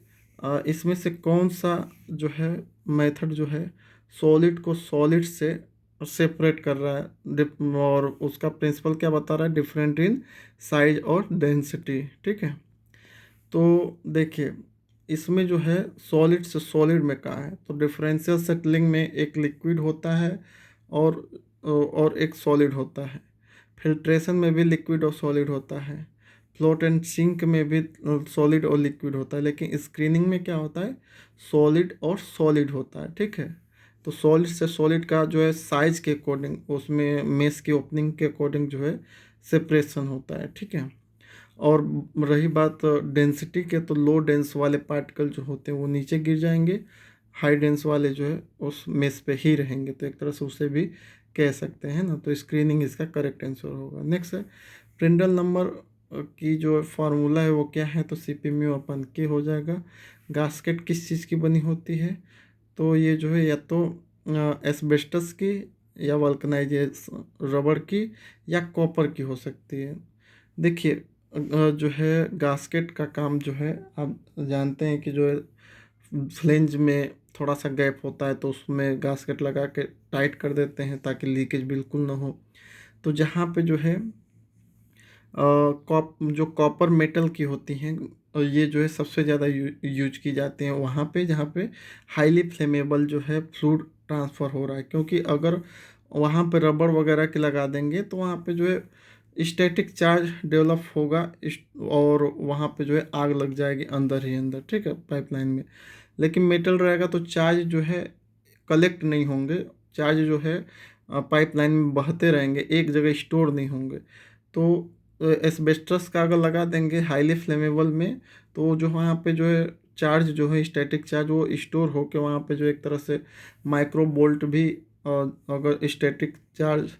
इसमें से कौन सा जो है मेथड जो है सॉलिड को सॉलिड से सेपरेट कर रहा है, और उसका प्रिंसिपल क्या बता रहा है, डिफरेंट इन साइज और डेंसिटी, ठीक है। तो देखिए इसमें जो है सॉलिड से सॉलिड में कहा है, तो डिफरेंशियल सेटलिंग में एक लिक्विड होता है और एक सॉलिड होता है। फिल्ट्रेशन में भी लिक्विड और सॉलिड होता है। फ्लोट एंड सिंक में भी सॉलिड और लिक्विड होता है, लेकिन स्क्रीनिंग में क्या होता है, सॉलिड और सॉलिड होता है, ठीक है। तो सॉलिड से सॉलिड का जो है साइज के अकॉर्डिंग, उसमें मेश की ओपनिंग के अकॉर्डिंग जो है सेपरेशन होता है, ठीक है। और रही बात डेंसिटी के, तो लो डेंस वाले पार्टिकल जो होते हैं वो नीचे गिर जाएंगे, हाई डेंस वाले जो है उस मेस पे ही रहेंगे, तो एक तरह से उसे भी कह सकते हैं ना। तो स्क्रीनिंग इसका करेक्ट आंसर होगा। नेक्स्ट है, प्रिंडल नंबर की जो फार्मूला है वो क्या है, तो Cp/μ/K हो जाएगा। गास्केट किस चीज़ की बनी होती है, तो ये जो है या तो एस्बेस्टस की, या वल्कनाइजेशन रबड़ की, या कॉपर की हो सकती है। देखिए जो है गास्केट का काम जो है, आप जानते हैं कि जो है फ्लेंज में थोड़ा सा गैप होता है, तो उसमें गास्केट लगा के टाइट कर देते हैं ताकि लीकेज बिल्कुल ना हो। तो जहाँ पे जो है जो कॉपर मेटल की होती हैं, और ये जो है सबसे ज़्यादा यूज की जाती हैं वहाँ पे जहाँ पे हाईली फ्लेमेबल जो है फ्लूइड ट्रांसफ़र हो रहा है, क्योंकि अगर वहाँ पे रबड़ वगैरह की लगा देंगे तो वहाँ पे जो है स्टैटिक चार्ज डेवलप होगा, और वहाँ पे जो है आग लग जाएगी अंदर ही अंदर, ठीक है, पाइपलाइन में। लेकिन मेटल रहेगा तो चार्ज जो है कलेक्ट नहीं होंगे, चार्ज जो है पाइपलाइन में बहते रहेंगे, एक जगह स्टोर नहीं होंगे। तो एस्बेस्टस का अगर लगा देंगे हाईली फ्लेमेबल में, तो जो वहाँ पे जो है चार्ज जो है स्टैटिक चार्ज वो स्टोर होकर वहाँ पे जो एक तरह से माइक्रो बोल्ट भी अगर स्टैटिक चार्ज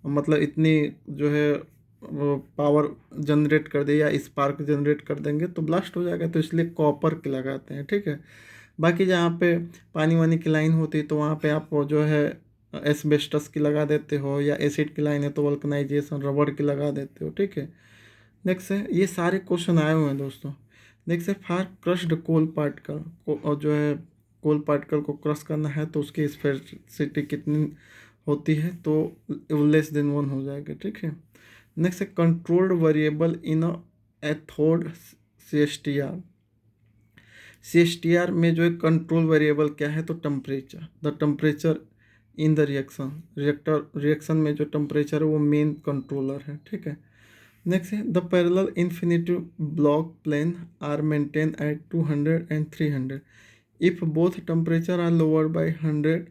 मतलब इतनी जो है पावर जनरेट कर दे या स्पार्क जनरेट कर देंगे तो ब्लास्ट हो जाएगा, तो इसलिए कॉपर के लगाते हैं, ठीक है। बाकी जहाँ पे पानी वानी की लाइन होती है तो वहाँ पे आप वो जो है एस्बेस्टस की लगा देते हो, या एसिड की लाइन है तो वल्कनाइजेशन रबड़ की लगा देते हो, ठीक है। नेक्स्ट है, ये सारे क्वेश्चन आए हुए हैं दोस्तों। नेक्स्ट है, फॉर क्रश्ड कोल पार्टिकल को, और जो है कोल पार्टिकल को क्रश करना है तो उसकी स्पेसिटी कितनी होती है, तो << 1 हो जाएगा, ठीक है। नेक्स्ट है, कंट्रोल्ड वेरिएबल इन अ एथोड CSTR। CSTR में जो है कंट्रोल वेरिएबल क्या है, तो temperature, the temperature in the reaction में जो टेम्परेचर है वो मेन कंट्रोलर है, ठीक है। नेक्स्ट है, the parallel infinity block plane are maintain at 200 and 300 if both temperature are lower by 100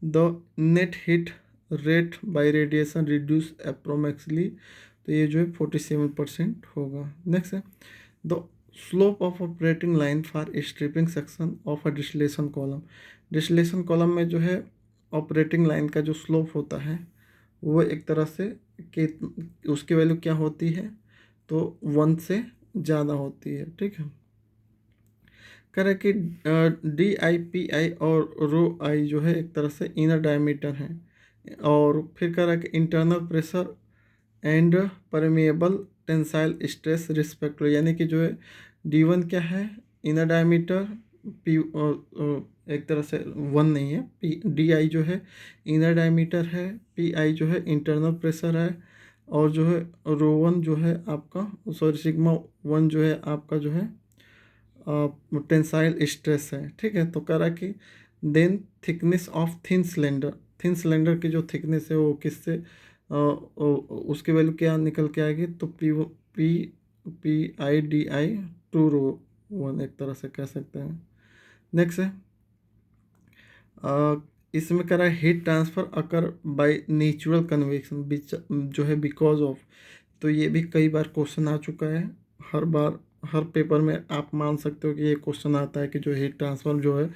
the net heat rate by radiation reduce approximately, तो ये जो है 47% होगा। नेक्स्ट है, the slope of operating line for stripping section of a distillation column. Distillation column में जो है ऑपरेटिंग लाइन का जो स्लोप होता है वो एक तरह से कि उसकी वैल्यू क्या होती है, तो 1 से ज़्यादा होती है, ठीक है। कह रहा है कि DI, PI और ρI जो है एक तरह से इनर डायमीटर है, और फिर कह रहा है कि internal pressure and permeable tensile stress respect, यानी कि जो है D1 क्या है, इनर डायमीटर, P एक तरह से 1 नहीं है, DI जो है इनर डायमीटर है, PI जो है इंटरनल प्रेशर है, और जो है ρ1 जो है आपका, सॉरी σ1 जो है आपका जो है टेंसाइल स्ट्रेस है, ठीक है। तो कह रहा है कि then thickness of thin cylinder thin cylinder की जो थिकनेस है वो किससे उसकी वैल्यू क्या निकल के आएगी, तो पी आई डी आई 2 ρ 1 एक तरह से कह सकते हैं। नेक्स्ट है इसमें कह रहा है heat transfer occur by natural convection जो है बिकॉज ऑफ। तो ये भी कई बार क्वेश्चन आ चुका है, हर बार हर पेपर में आप मान सकते हो कि ये क्वेश्चन आता है कि जो हीट ट्रांसफर जो है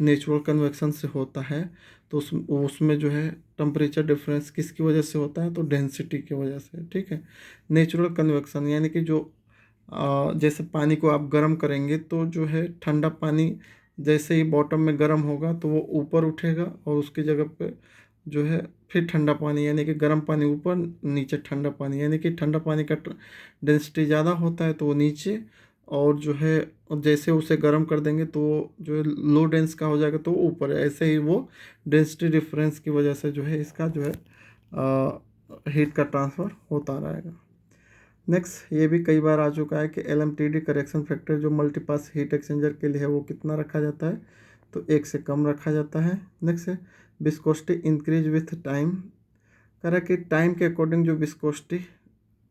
नेचुरल कन्वेक्शन से होता है, तो उसमें जो है टेम्परेचर डिफरेंस किसकी वजह से होता है, तो डेंसिटी की वजह से। ठीक है, नेचुरल कन्वेक्शन यानी कि जो जैसे पानी को आप गर्म करेंगे तो जो है ठंडा पानी जैसे ही बॉटम में गर्म होगा तो वो ऊपर उठेगा और उसकी जगह पे जो है फिर ठंडा पानी यानी कि गर्म पानी ऊपर, नीचे ठंडा पानी, यानी कि ठंडा पानी का डेंसिटी ज़्यादा होता है तो वो नीचे, और जो है जैसे उसे गर्म कर देंगे तो वो जो है लो डेंस का हो जाएगा तो वो ऊपर है। ऐसे ही वो डेंसिटी डिफरेंस की वजह से जो है इसका जो है हीट का ट्रांसफ़र होता रहेगा। नेक्स्ट ये भी कई बार आ चुका है कि LMTD करेक्शन फैक्टर जो मल्टीपास हीट एक्सचेंजर के लिए है वो कितना रखा जाता है, तो 1 से कम रखा जाता है। नेक्स्ट है विस्कोसिटी इंक्रीज विथ टाइम, कह रहा है कि टाइम के अकॉर्डिंग जो विस्कोसिटी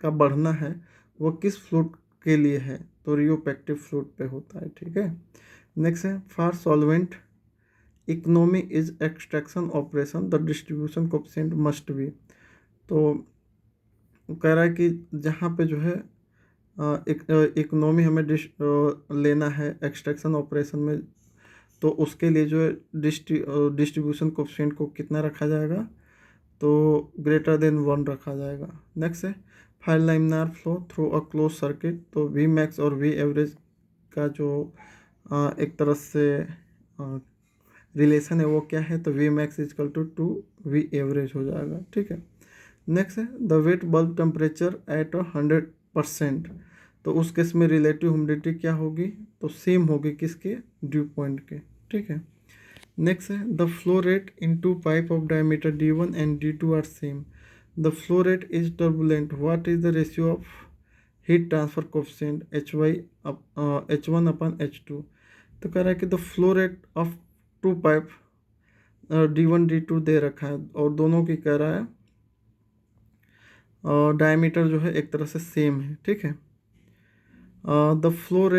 का बढ़ना है वो किस फ्लूइड के लिए है, तो रियोपेक्टिव फ्लूइड पे होता है। ठीक है, नेक्स्ट है for solvent economy is extraction operation the distribution coefficient must be. तो कह रहा है कि जहाँ पे जो है इकोनॉमी हमें लेना है एक्सट्रैक्शन ऑपरेशन में, तो उसके लिए जो है डिस्ट्रीब्यूशन कोएफिशिएंट को कितना रखा जाएगा, तो ग्रेटर देन 1 रखा जाएगा। नेक्स्ट है file laminar flow through a close circuit, तो वी मैक्स और वी एवरेज का जो एक तरह से रिलेशन है वो क्या है, तो V max equal to V average हो जाएगा। ठीक है, नेक्स्ट है the wet bulb temperature at 100%, तो उस केस में रिलेटिव ह्यूमिडिटी क्या होगी, तो सेम होगी किसके, ड्यू पॉइंट के। ठीक है, नेक्स्ट है the flow rate in two pipe of diameter D1 and D2 are same, the flow rate is turbulent, what is the ratio of heat transfer coefficient H1/H2। तो कह रहा है कि the flow rate of 2 pipe D1 D2 दे रखा है और दोनों की कह रहा है डायमीटर जो है एक तरह से सेम है। ठीक है, द फ्लो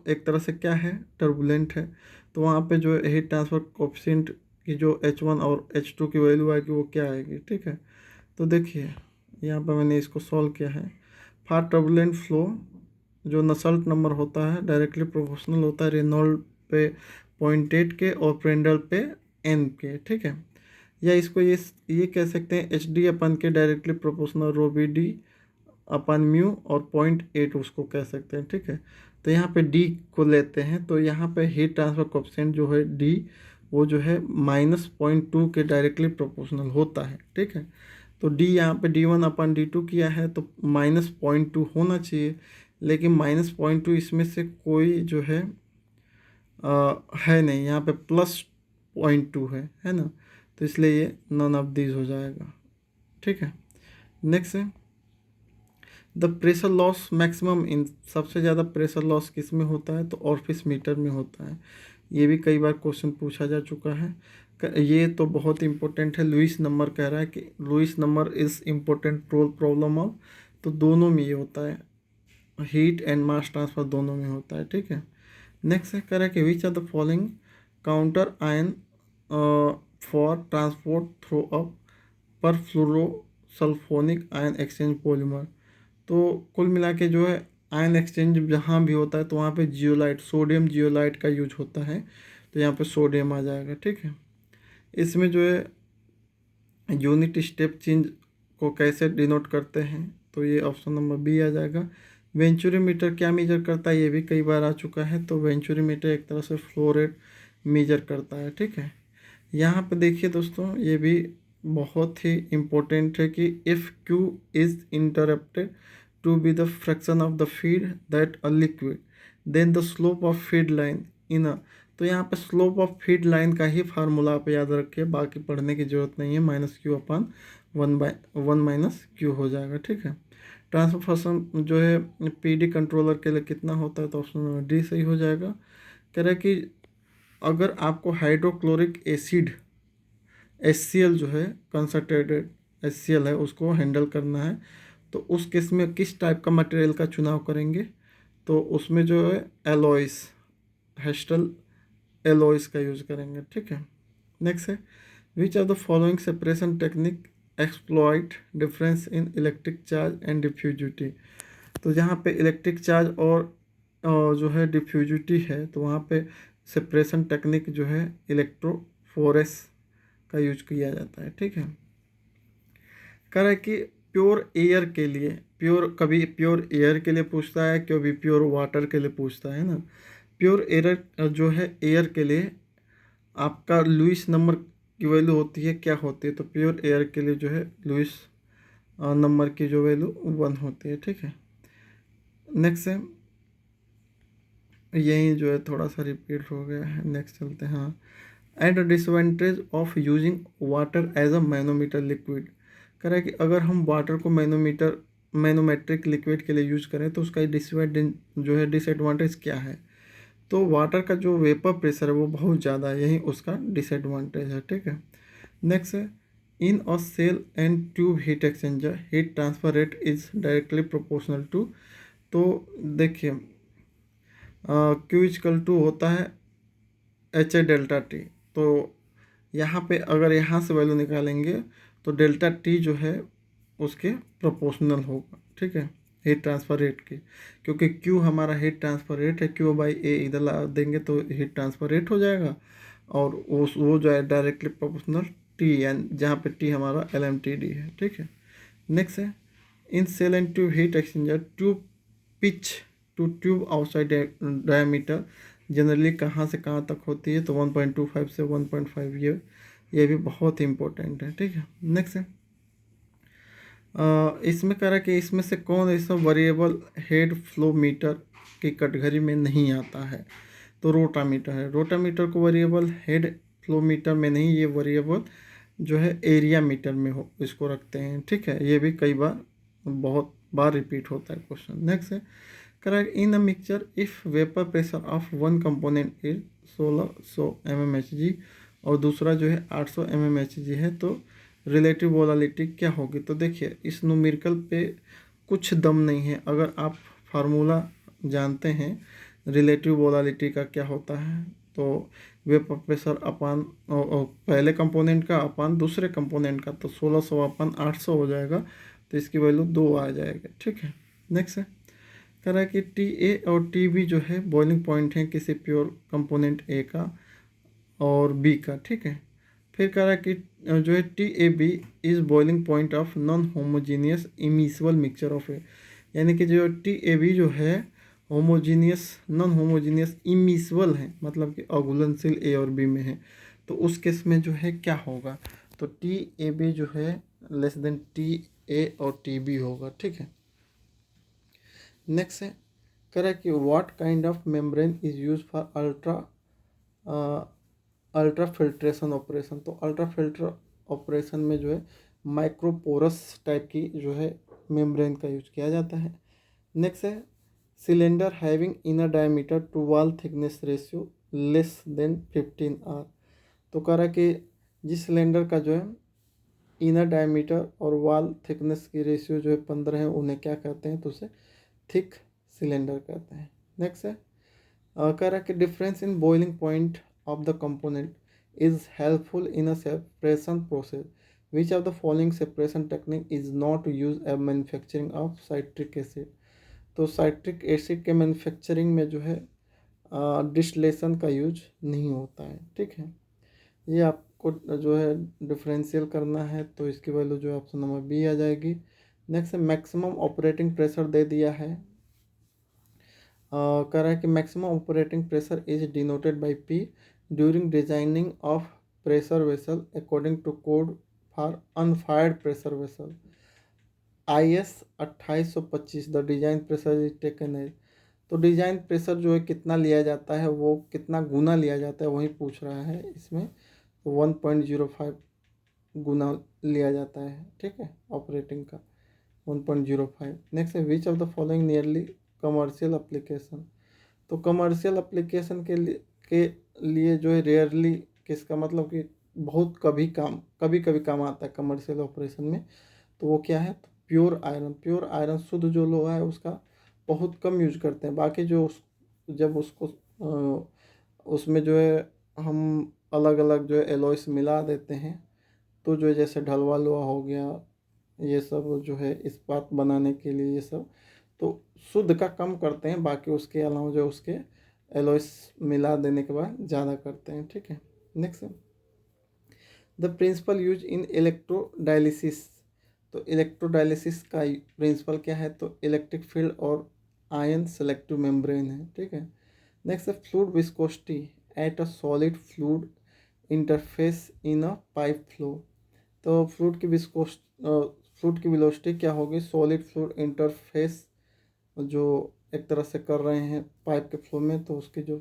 एक तरह से क्या है, टर्बुलेंट है, तो वहाँ पे जो हीट ट्रांसफर कोएफिशिएंट की जो H1 और H2 की वैल्यू आएगी वो क्या आएगी। ठीक है, तो देखिए यहाँ पे मैंने इसको सॉल्व किया है। फॉर टर्बुलेंट फ्लो जो नसल्ट नंबर होता है डायरेक्टली प्रोपोर्शनल होता है रेनॉल्ड पे 0.8 के और प्रेंडल पे n के। ठीक है, या इसको ये कह सकते हैं HD/K डायरेक्टली प्रोपोर्शनल रो BD/μ और 0.8 उसको कह सकते हैं। ठीक है, तो यहाँ पे D को लेते हैं, तो यहाँ पे हीट ट्रांसफर कोएफिशिएंट जो है D वो जो है -0.2 के डायरेक्टली प्रोपोर्शनल होता है। ठीक है, तो D यहाँ पे D1/D2 किया है तो -0.2 होना चाहिए, लेकिन -0.2 इसमें से कोई जो है नहीं, यहाँ पे +0.2 है ना, तो इसलिए ये नन ऑफ दीज हो जाएगा। ठीक है, नेक्स्ट है the pressure loss maximum in, सबसे ज़्यादा प्रेशर लॉस किस में होता है, तो ऑरिफिस मीटर में होता है। ये भी कई बार क्वेश्चन पूछा जा चुका है, ये तो बहुत इंपॉर्टेंट है। लुईस नंबर कह रहा है कि Lewis number is important problem of, तो दोनों में ये होता है, हीट एंड मास ट्रांसफर दोनों में होता है। ठीक है, नेक्स्ट है कह रहा है कि which are the following counter ion for transport through a perfluorosulfonic ion exchange polymer. तो कुल मिला के जो है आयन एक्सचेंज जहाँ भी होता है तो वहाँ पे जियोलाइट, सोडियम जियोलाइट का यूज होता है, तो यहाँ पे सोडियम आ जाएगा। ठीक है, इसमें जो है यूनिट स्टेप चेंज को कैसे डिनोट करते हैं, तो ये ऑप्शन नंबर बी आ जाएगा। वेंचुरीमीटर क्या मेजर करता है, ये भी कई बार आ चुका है, तो वेंचुरीमीटर एक तरह से फ्लो रेट मेजर करता है। ठीक है, यहाँ पे देखिए दोस्तों ये भी बहुत ही इम्पोर्टेंट है कि if Q is interpreted to be the fraction of the feed that a liquid then the slope of feed line in a, तो यहाँ पे स्लोप ऑफ फीड लाइन का ही फार्मूला आप याद रखिए, बाकी पढ़ने की ज़रूरत नहीं है। -Q/1 - Q हो जाएगा। ठीक है, ट्रांसफर फंक्शन जो है PD कंट्रोलर के लिए कितना होता है, तो ऑप्शन नंबर डी सही हो जाएगा। कह रहा है कि अगर आपको हाइड्रोक्लोरिक एसिड HCl जो है कंसंट्रेटेड HCl है उसको हैंडल करना है, तो उस केस में किस टाइप का मटेरियल का चुनाव करेंगे, तो उसमें जो है एलॉयस, हेस्टल एलॉयस का यूज करेंगे। ठीक है। नेक्स्ट है which are the following separation technique exploit difference in electric charge and diffusivity. तो जहाँ पे इलेक्ट्रिक चार्ज और जो है डिफ्यूजिविटी है, तो वहाँ पे सेपरेशन टेक्निक जो है इलेक्ट्रोफोरेस का यूज किया जाता है। ठीक है। कह रहा है कि प्योर एयर के लिए, प्योर कभी प्योर एयर के लिए पूछता है, कभी प्योर वाटर के लिए पूछता है ना। प्योर एयर जो है एयर के लिए आपका लुइस नंबर की वैल्यू होती है, क्या होती है, तो प्योर एयर के लिए जो है लुइस नंबर की जो वैल्यू 1 होती है। ठीक है। नेक्स्ट है, यही जो है थोड़ा सा रिपीट हो गया है, नेक्स्ट चलते हैं। हाँ, and disadvantage of using water as a manometer liquid. कह रहा है कि अगर हम वाटर को मैनोमेट्रिक लिक्विड के लिए यूज करें तो उसका डिसएडवांटेज क्या है, तो वाटर का जो वेपर प्रेशर है वो बहुत ज़्यादा है, यही उसका डिसएडवांटेज है। ठीक है। नेक्स्ट है in a shell and tube heat exchanger heat transfer rate is directly proportional to. तो देखिए क्यू इक्वल टू होता है एच ए डेल्टा टी। तो यहाँ पे अगर यहाँ से वैल्यू निकालेंगे तो डेल्टा टी जो है उसके प्रोपोर्शनल होगा। ठीक है, हीट ट्रांसफ़र रेट के, क्योंकि क्यू हमारा हीट ट्रांसफ़र रेट है, क्यू बाई ए इधर ला देंगे तो हीट ट्रांसफ़र रेट हो जाएगा, और वो जो है डायरेक्टली प्रोपोर्शनल टी, एन जहाँ पे टी हमारा एल एम टी डी है। ठीक है। नेक्स्ट है in shell and tube heat exchanger tube pitch to tube outside diameter generally कहाँ से कहाँ तक होती है, तो 1.25 से 1.5, ये भी बहुत इंपॉर्टेंट है। ठीक है। नेक्स्ट है इसमें कह रहा है कि इसमें से कौन इसमें वेरिएबल हेड फ्लो मीटर की कैटेगरी में नहीं आता है, तो रोटामीटर है। रोटामीटर को वेरिएबल हेड फ्लो मीटर में नहीं, ये वेरिएबल जो है एरिया मीटर में हो इसको रखते हैं। ठीक है, ये भी कई बार बहुत बार रिपीट होता है क्वेश्चन। नेक्स्ट है correct in a mixture if vapour pressure of one component is 1600 mmHg और दूसरा जो है 800 mmHg है, तो रिलेटिव वोलालिटी क्या होगी। तो देखिए इस न्यूमेरिकल पे कुछ दम नहीं है, अगर आप फार्मूला जानते हैं रिलेटिव वोलालिटी का क्या होता है, तो वेपर प्रेशर अपान पहले कंपोनेंट का अपान दूसरे कंपोनेंट का, तो 1600 अपान 800 हो जाएगा, तो इसकी वैल्यू 2 आ जाएगा। ठीक है। नेक्स्ट है कह रहा है कि टी ए और टी बी जो है बॉइलिंग पॉइंट है किसी प्योर कंपोनेंट ए का और बी का। ठीक है। फिर कह रहा है कि जो है T A B is boiling point of non homogeneous immiscible mixture of A, यानी कि जो टी ए बी जो है होमोजीनियस नॉन होमोजीनियस इमिसिबल है, मतलब कि अघुलनशील ए और बी में है, तो उस केस में जो है क्या होगा, तो टी ए बी जो है लेस देन टी ए और टी बी होगा। ठीक है। नेक्स्ट है कह रहा है कि what kind of membrane is use for ultra filtration operation. तो अल्ट्रा फिल्टर ऑपरेशन में जो है माइक्रोपोरस टाइप की जो है मेम्ब्रेन का यूज किया जाता है। नेक्स्ट है cylinder having inner diameter to wall thickness ratio less than 15 are. तो कह रहा है कि जिस सिलेंडर का जो है इनर डायमीटर और वॉल थिकनेस की रेशियो जो है 15 है, उन्हें क्या कहते हैं, तो उसे थिक सिलेंडर कहते हैं। नेक्स्ट है कह रहा है कि difference in boiling point of the component is helpful in a separation process which of the following separation technique is not use as manufacturing of citric acid. तो साइट्रिक एसिड के मैन्युफैक्चरिंग में जो है डिस्टिलेशन का यूज नहीं होता है। ठीक है। ये आपको जो है डिफरेंशियल करना है, तो इसकी वैल्यू जो है ऑप्शन नंबर बी आ जाएगी। नेक्स्ट है मैक्सिमम ऑपरेटिंग प्रेशर दे दिया है, कह रहा है कि maximum operating pressure is denoted by P during designing of pressure vessel according to code for unfired pressure vessel IS 2825 the design pressure is taken as. तो डिजाइन प्रेशर जो है कितना लिया जाता है, वो कितना गुना लिया जाता है वही पूछ रहा है इसमें, तो 1.05 गुना लिया जाता है। ठीक है, ऑपरेटिंग का 1.05। नेक्स्ट है which of the following nearly commercial application. तो कमर्शियल एप्लीकेशन के लिए जो है रेयरली, किसका मतलब कि बहुत कभी कभी काम आता है कमर्शियल ऑपरेशन में। तो वो क्या है, तो प्योर आयरन शुद्ध जो लोहा है उसका बहुत कम यूज करते हैं। बाकी जो जब उसको उसमें जो है हम अलग अलग जो है एलॉयस मिला देते हैं, तो जो है जैसे ढलवा लोहा हो गया, ये सब जो है इस्पात बनाने के लिए ये सब, तो शुद्ध का कम करते हैं, बाकी उसके अलावा जो उसके एलॉयस मिला देने के बाद ज़्यादा करते हैं। ठीक है, नेक्स्ट है the principal use in electrodialysis. तो इलेक्ट्रोडायलिसिस का प्रिंसिपल क्या है, तो इलेक्ट्रिक फील्ड और आयन सेलेक्टिव मेम्ब्रेन है। ठीक है, नेक्स्ट है fluid viscosity at a solid fluid interface in a pipe flow. तो फ्लूइड की वेलोसिटी क्या होगी, सॉलिड फ्लूइड इंटरफेस जो एक तरह से कर रहे हैं पाइप के फ्लो में, तो उसकी जो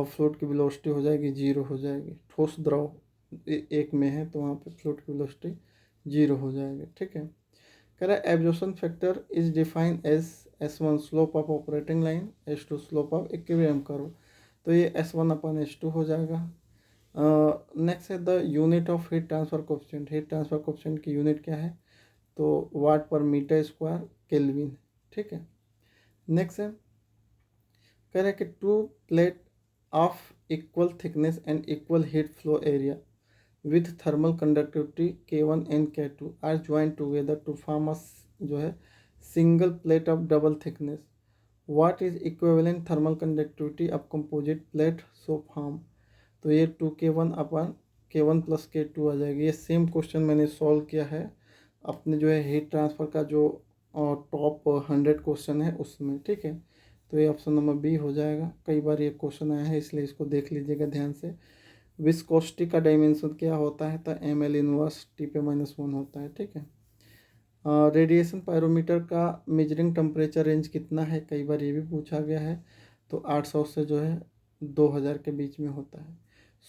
फ्लूइड की वेलोसिटी हो जाएगी जीरो हो जाएगी। ठोस द्रव एक में है तो वहाँ पे फ्लूइड की वेलोसिटी जीरो हो जाएगी। ठीक है, कह रहा है absorption factor is defined as S1 slope of operating line, S2 slope of equilibrium curve. तो ये S1/S2 हो जाएगा। नेक्स्ट है the unit of heat transfer coefficient. Heat transfer coefficient की यूनिट क्या है, तो वाट पर मीटर स्क्वायर केल्विन। ठीक है, नेक्स्ट है कह रहा है कि two plate of equal thickness and equal heat flow area with thermal conductivity K1 and K2 are joint together to form a जो है single plate of double thickness. What is equivalent thermal conductivity of composite plate so form. तो ये 2K1/K1 + K2 आ जाएगी। ये सेम क्वेश्चन मैंने सॉल्व किया है अपने जो है हीट ट्रांसफ़र का जो टॉप 100 क्वेश्चन है उसमें। ठीक है, तो ये ऑप्शन नंबर बी हो जाएगा। कई बार ये क्वेश्चन आया है इसलिए इसको देख लीजिएगा ध्यान से। विस्कोसिटी का डायमेंशन क्या होता है, तो ml इनवर्स T/-1 होता है। ठीक है, रेडिएशन पायरोमीटर का मेजरिंग टेम्परेचर रेंज कितना है, कई बार ये भी पूछा गया है। तो 800 से जो है 2000 के बीच में होता है।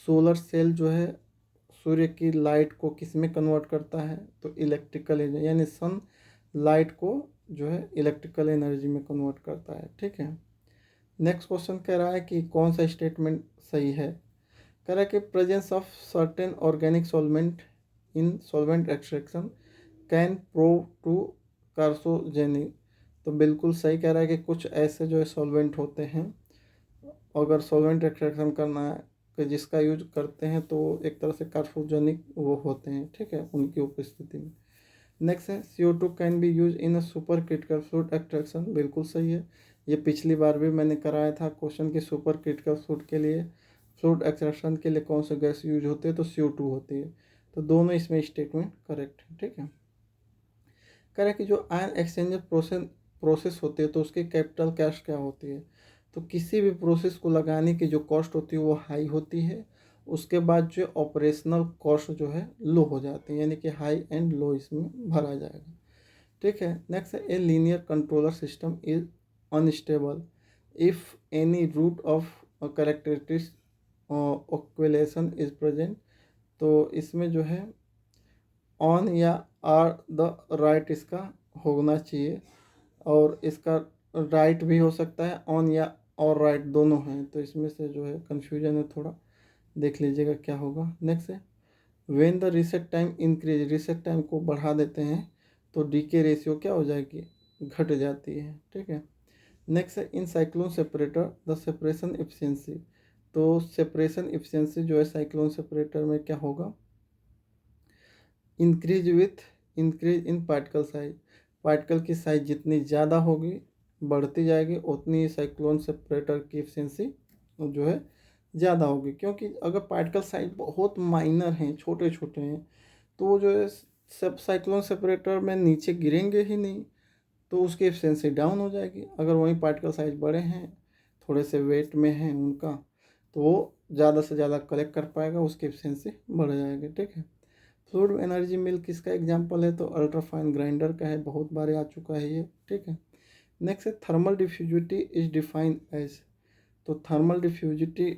सोलर सेल जो है सूर्य की लाइट को किस में कन्वर्ट करता है, तो इलेक्ट्रिकल एनर्जी, यानी सन लाइट को जो है इलेक्ट्रिकल एनर्जी में कन्वर्ट करता है। ठीक है, नेक्स्ट क्वेश्चन कह रहा है कि कौन सा स्टेटमेंट सही है। कह रहा है कि presence of certain organic solvent in solvent extraction can prove to carcinogenic. तो बिल्कुल सही कह रहा है कि कुछ ऐसे जो है सॉल्वेंट होते हैं, अगर सॉल्वेंट एक्सट्रैक्शन करना है कि जिसका यूज करते हैं तो एक तरह से कार्सोजेनिक वो होते हैं। ठीक है, उनकी उपस्थिति में। नेक्स्ट है CO2 can be use in a super critical fluid extraction. बिल्कुल सही है, ये पिछली बार भी मैंने कराया था क्वेश्चन की सुपर क्रिटिकल फ्लूइड के लिए, फ्लूइड एक्सट्रैक्शन के लिए कौन से गैस यूज होते हैं, तो CO2 होती है। तो दोनों इसमें स्टेटमेंट करेक्ट है। ठीक है, कह रहा है कि जो आयन एक्सचेंजर प्रोसेस होती है तो उसकी कैपिटल कॉस्ट क्या होती है। तो किसी भी प्रोसेस को लगाने की जो कॉस्ट होती है वो हाई होती है, उसके बाद जो ऑपरेशनल कॉस्ट जो है लो हो जाती है, यानी कि हाई एंड लो इसमें भरा जाएगा। ठीक है, नेक्स्ट है a linear controller system is unstable if any root of characteristics ऑक्युलेशन इज प्रेजेंट। तो इसमें जो है ऑन या आर द राइट इसका होना चाहिए, और इसका राइट भी हो सकता है, ऑन या और राइट दोनों हैं, तो इसमें से जो है कन्फ्यूजन है थोड़ा, देख लीजिएगा क्या होगा। नेक्स्ट है when the reset time increase, reset time को बढ़ा देते हैं तो डीके रेशियो क्या हो जाएगी, घट जाती है। ठीक है, नेक्स्ट है in cyclone separator the separation efficiency. तो सेपरेशन एफिशिएंसी जो है साइक्लोन सेपरेटर में क्या होगा, increase with increase in particle size. Particle की साइज जितनी ज़्यादा होगी बढ़ती जाएगी, उतनी साइक्लोन सेपरेटर की एफिशिएंसी जो है ज़्यादा होगी। क्योंकि अगर पार्टिकल साइज बहुत माइनर हैं, छोटे छोटे हैं, तो वो जो है सब साइक्लोन सेपरेटर में नीचे गिरेंगे ही नहीं, तो उसकी एफिशिएंसी डाउन हो जाएगी। अगर वही पार्टिकल साइज बड़े हैं, थोड़े से वेट में हैं उनका, तो वो ज़्यादा से ज़्यादा कलेक्ट कर पाएगा, उसकी एफिशिएंसी बढ़ जाएगी। ठीक है, फ्लूइड एनर्जी मिल किसका एग्जांपल है, तो अल्ट्राफाइन ग्राइंडर का है, बहुत बार आ चुका है ये। ठीक है, नेक्स्ट है thermal diffusivity is defined as. तो थर्मल डिफ्यूजिटी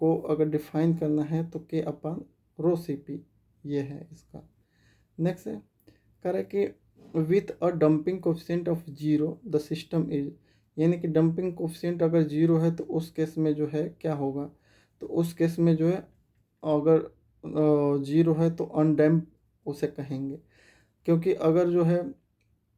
को अगर डिफाइन करना है तो K/ρCp ये है इसका। नेक्स्ट है कह रहा है कि with a dumping coefficient of zero the system is, यानी कि डंपिंग कोफिशिएंट अगर जीरो है तो उस केस में जो है क्या होगा, तो उस केस में जो है अगर जीरो है तो अनडैम्प उसे कहेंगे, क्योंकि अगर जो है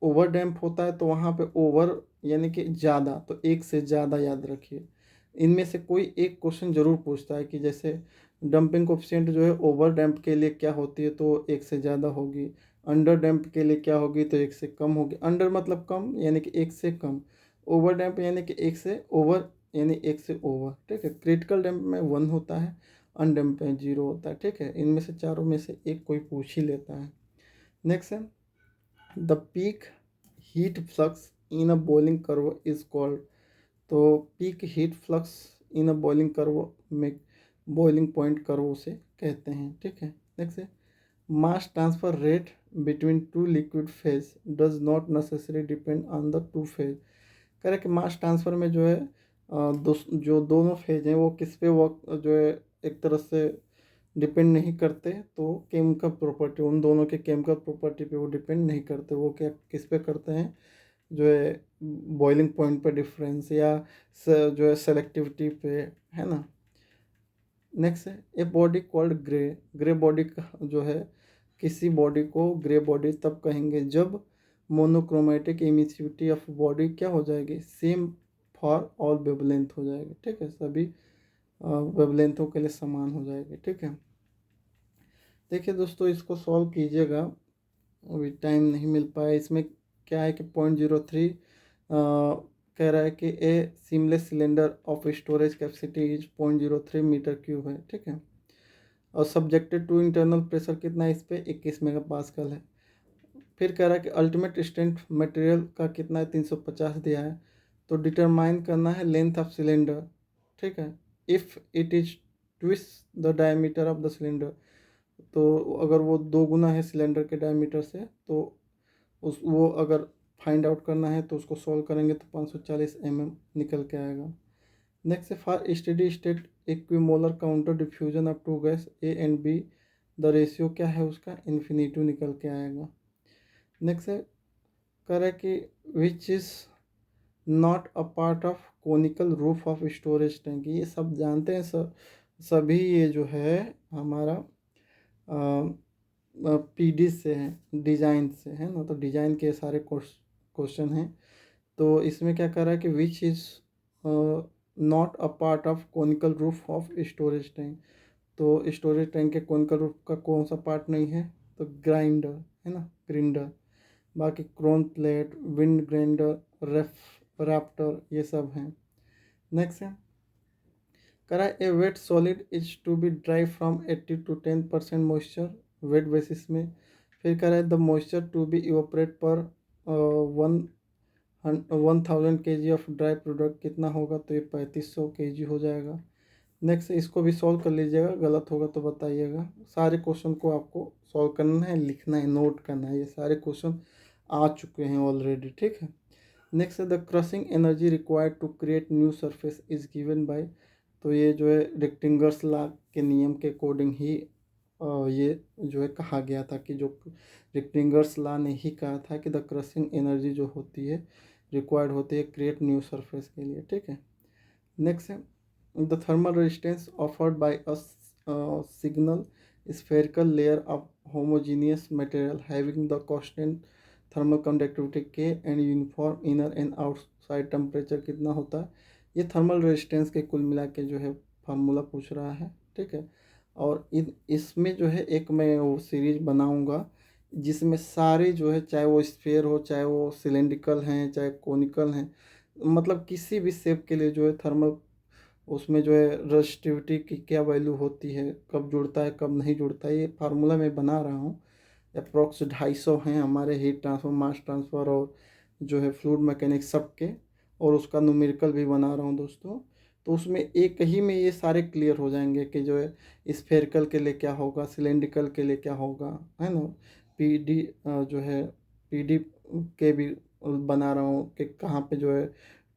ओवर डैम्प होता है तो वहाँ पे ओवर यानी कि ज़्यादा, तो एक से ज़्यादा याद रखिए। इनमें से कोई एक क्वेश्चन ज़रूर पूछता है कि जैसे डंपिंग कोफिशिएंट जो है ओवर डैम्प के लिए क्या होती है, तो एक से ज़्यादा होगी। अंडर डैम्प के लिए क्या होगी, तो एक से कम होगी। अंडर मतलब कम यानी कि एक से कम, ओवर डैम्प यानी कि एक से ओवर यानी एक से ओवर, ठीक है। क्रिटिकल डैम्प में 1 होता है, अनडैम्प में 0 होता है, ठीक है। इनमें से चारों में से एक कोई पूछ ही लेता है। नेक्स्ट है the peak heat flux in a boiling curve is called. तो peak heat flux in a boiling curve में बॉइलिंग पॉइंट कर्व उसे कहते हैं, ठीक है। नेक्स्ट है mass transfer rate between two liquid phase does not necessary depend on the two phase. कह रहे कि मास ट्रांसफर में जो है जो दोनों फेज हैं वो किस पे वर्क जो है एक तरह से डिपेंड नहीं करते, तो केमिकल प्रॉपर्टी, उन दोनों के केमिकल प्रॉपर्टी पे वो डिपेंड नहीं करते। वो क्या किस पे करते हैं, जो है बॉइलिंग पॉइंट पे डिफरेंस या जो है सेलेक्टिविटी पे, है ना। नेक्स्ट है a body called grey. Grey body जो है किसी बॉडी को ग्रे बॉडी तब कहेंगे जब मोनोक्रोमेटिक इमिसिविटी ऑफ बॉडी क्या हो जाएगी, सेम फॉर ऑल वेवलेंथ हो जाएगी, ठीक है। सभी वेवलेंथों के लिए समान हो जाएगी, ठीक है। देखिए दोस्तों, इसको सॉल्व कीजिएगा, अभी टाइम नहीं मिल पाया। इसमें क्या है कि 0.03 कह रहा है कि a seamless cylinder of storage capacity is 0.03 metre cube है, ठीक है। और सब्जेक्टेड टू इंटरनल प्रेशर कितना है इस पर, 21 मेगा पास्कल है। फिर कह रहा है कि अल्टीमेट स्ट्रेंथ मटेरियल का कितना है, 350 दिया है। तो डिटरमाइन करना है लेंथ ऑफ सिलेंडर, ठीक है। If it is twist the diameter of the cylinder, तो अगर वो 2 गुना है सिलेंडर के डायमीटर से, तो उस वो अगर फाइंड आउट करना है तो उसको सॉल्व करेंगे तो 540 निकल के आएगा। नेक्स्ट है for steady state equimolar counter diffusion of two gas A and B the ratio क्या है उसका, इन्फिनिटी निकल के आएगा। नेक्स्ट है कह रहा है कि which is not a part of conical roof of storage tank. ये सब जानते हैं सभी ये जो है हमारा पीडी से है, डिजाइन से है ना, तो डिजाइन के सारे क्वेश्चन हैं। तो इसमें क्या कर रहा है कि which is not a part of conical roof of storage tank. तो स्टोरेज टैंक के कोनिकल रूफ का कौन सा पार्ट नहीं है, तो ग्राइंडर है ना, ग्रिंडर। बाकी crown plate, wind grinder, raptor, ये सब हैं। नेक्स्ट है करा a wet solid is to be dry from 80 to 10% moisture wet basis में। फिर कह रहा है the moisture to be evaporate पर 1000 kg ऑफ ड्राई प्रोडक्ट कितना होगा, तो ये 3500 kg हो जाएगा। नेक्स्ट इसको भी सॉल्व कर लीजिएगा, गलत होगा तो बताइएगा। सारे क्वेश्चन को आपको सॉल्व करना है, लिखना है, नोट करना है। ये सारे क्वेश्चन आ चुके हैं ऑलरेडी, ठीक है। नेक्स्ट है the crushing energy required to create new surface is given by. तो ये जो है रेक्टेंगल्स लॉ के नियम के अकॉर्डिंग ही ये जो है कहा गया था कि जो रेक्टेंगल्स लॉ ने ही कहा था कि द क्रशिंग एनर्जी जो होती है रिक्वायर्ड होती है क्रिएट न्यू सरफेस के लिए, ठीक है। नेक्स्ट है the thermal resistance offered by a signal spherical layer of homogeneous material having the constant thermal conductivity K and uniform inner and outside temperature कितना होता है। ये थर्मल रेजिस्टेंस के कुल मिला के जो है फार्मूला पूछ रहा है, ठीक है। और इसमें जो है एक मैं वो सीरीज बनाऊंगा जिसमें सारे जो है, चाहे वो स्फेयर हो, चाहे वो सिलेंड्रिकल हैं, चाहे कोनिकल हैं, मतलब किसी भी शेप के लिए जो है थर्मल, उसमें जो है रेजिस्टिविटी की क्या वैल्यू होती है, कब जुड़ता है कब नहीं जुड़ता है, ये फार्मूला मैं बना रहा हूँ। अप्रोक्स 250 हैं हमारे हीट ट्रांसफर, मास ट्रांसफ़र और जो है फ्लूइड मैकेनिक्स सबके, और उसका न्यूमेरिकल भी बना रहा हूँ दोस्तों। तो उसमें एक ही में ये सारे क्लियर हो जाएंगे कि जो है स्फेरिकल के लिए क्या होगा, सिलेंड्रिकल के लिए क्या होगा, है ना। पीडी जो है पीडी के भी बना रहा हूँ कि कहाँ पे जो है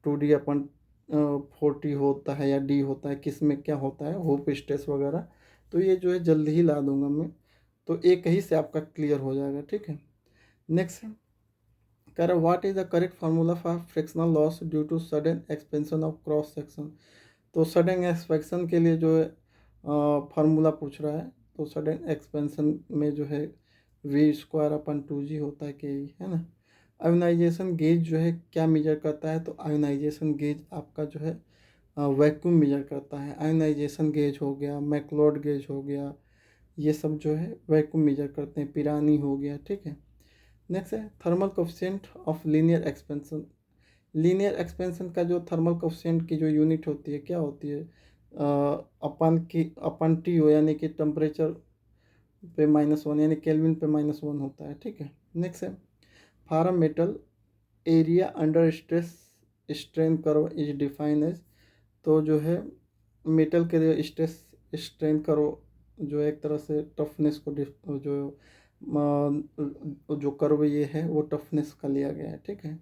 2D अपन 40 होता है या डी होता है, किस में क्या होता है, होप स्ट्रेस वगैरह। तो ये जो है जल्दी ही ला दूंगा मैं, तो एक ही से आपका क्लियर हो जाएगा, ठीक है। नेक्स्ट है कह रहा what is the correct formula for frictional loss due to sudden expansion of cross section. तो सडन एक्सपेंशन के लिए जो है फार्मूला पूछ रहा है, तो सडन एक्सपेंशन में जो है v² / 2g होता है के, है ना। आयोनाइजेशन गेज जो है क्या मेजर करता है, तो आयोनाइजेशन गेज आपका जो है वैक्यूम मेजर करता है। आयोनाइजेशन गेज हो गया, मैकलोड गेज हो गया, ये सब जो है वैक्यूम मेजर करते हैं। पिरानी हो गया, ठीक है। नेक्स्ट है thermal coefficient of linear expansion. Linear expansion का जो थर्मल कोफिशिएंट की जो यूनिट होती है क्या होती है, अपन टी हो, यानी कि टेम्परेचर पे -1 यानी केल्विन पे -1 होता है, ठीक है। नेक्स्ट है for a metal area under stress strain curve is define as. तो जो है मेटल के लिए स्ट्रेस स्ट्रेन कर्व जो एक तरह से टफनेस को जो कर्व ये है वो टफनेस का लिया गया है, ठीक है।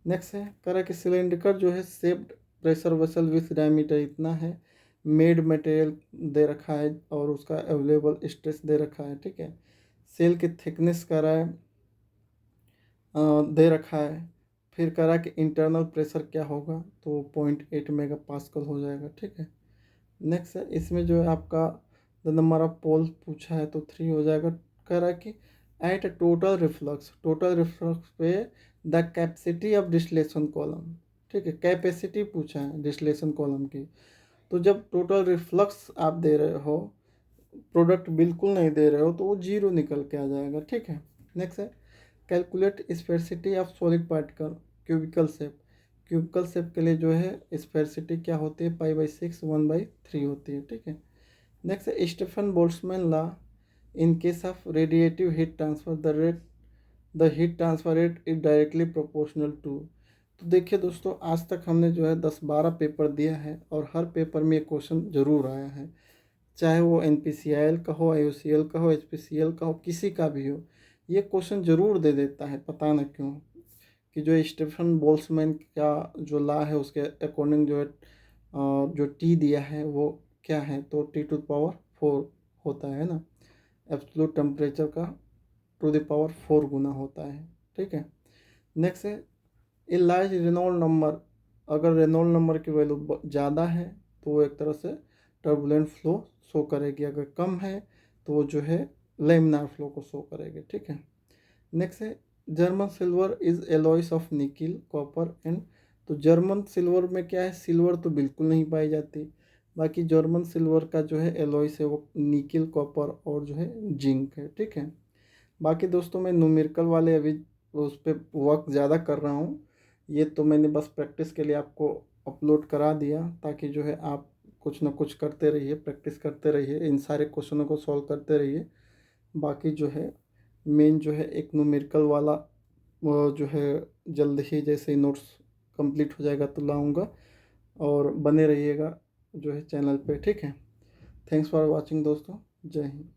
नेक्स्ट है कह रहा है कि सिलेंडर जो है shaped pressure vessel with diameter इतना है, मेड मटेरियल दे रखा है और उसका अवेलेबल स्ट्रेस दे रखा है, ठीक है। सेल की थिकनेस कह रहा है दे रखा है। फिर कह रहा है कि इंटरनल प्रेशर क्या होगा, तो 0.8 मेगा पास्कल हो जाएगा, ठीक है। नेक्स्ट है इसमें जो है आपका द नंबर ऑफ पोल पूछा है तो 3 हो जाएगा। कह रहा है कि एट टोटल रिफ्लक्स पे the capacity of distillation column, ठीक है। कैपेसिटी पूछा है डिस्टिलेशन कॉलम की, तो जब टोटल रिफ्लक्स आप दे रहे हो, प्रोडक्ट बिल्कुल नहीं दे रहे हो, तो वो 0 निकल के आ जाएगा, ठीक है। नेक्स्ट है calculate sphericity of solid particle cubical shape. Cubical shape के लिए जो है स्पेसिटी क्या होती है, π/6 1/3 होती है, ठीक है। नेक्स्ट है Stefan Boltzmann law in case of radiative heat transfer the heat transfer rate is directly proportional to. तो देखिए दोस्तों, आज तक हमने जो है 10-12 पेपर दिया है और हर पेपर में ये क्वेश्चन ज़रूर आया है, चाहे वो NPCIL का हो, IOCL का हो, HPCL का हो, किसी का भी हो, ये क्वेश्चन ज़रूर दे देता है। पता न क्यों, कि जो स्टीफन बोल्ट्जमैन का जो लॉ है उसके अकॉर्डिंग जो है जो टी दिया है वो क्या है, तो T⁴ होता है ना, एब्सोल्यूट टेम्परेचर का टू द पावर 4 गुना होता है, ठीक है। नेक्स्ट है ए लार्ज रेनॉल्ड नंबर, अगर रेनॉल्ड नंबर की वैल्यू ज़्यादा है तो वो एक तरह से टर्बुलेंट फ्लो शो करेगी, अगर कम है तो वो जो है लेमिनार फ्लो को शो करेगी, ठीक है। नेक्स्ट है German silver is alloys of nickel copper and. तो जर्मन सिल्वर में क्या है, सिल्वर तो बिल्कुल नहीं पाई जाती, बाकी जर्मन सिल्वर का जो है एलॉयस है वो निकिल, कॉपर और जो है जिंक है, ठीक है। बाकी दोस्तों मैं न्यूमेरिकल वाले अभी उस पर वर्क ज़्यादा कर रहा हूँ, ये तो मैंने बस प्रैक्टिस के लिए आपको अपलोड करा दिया, ताकि जो है आप कुछ ना कुछ करते रहिए, प्रैक्टिस करते रहिए, इन सारे क्वेश्चनों को सॉल्व करते रहिए। बाकी जो है मेन जो है एक न्यूमेरिकल वाला वो जो है जल्द ही जैसे ही नोट्स कंप्लीट हो जाएगा तो लाऊंगा, और बने रहिएगा जो है चैनल पे, ठीक है। थैंक्स फॉर वाचिंग दोस्तों, जय हिंद।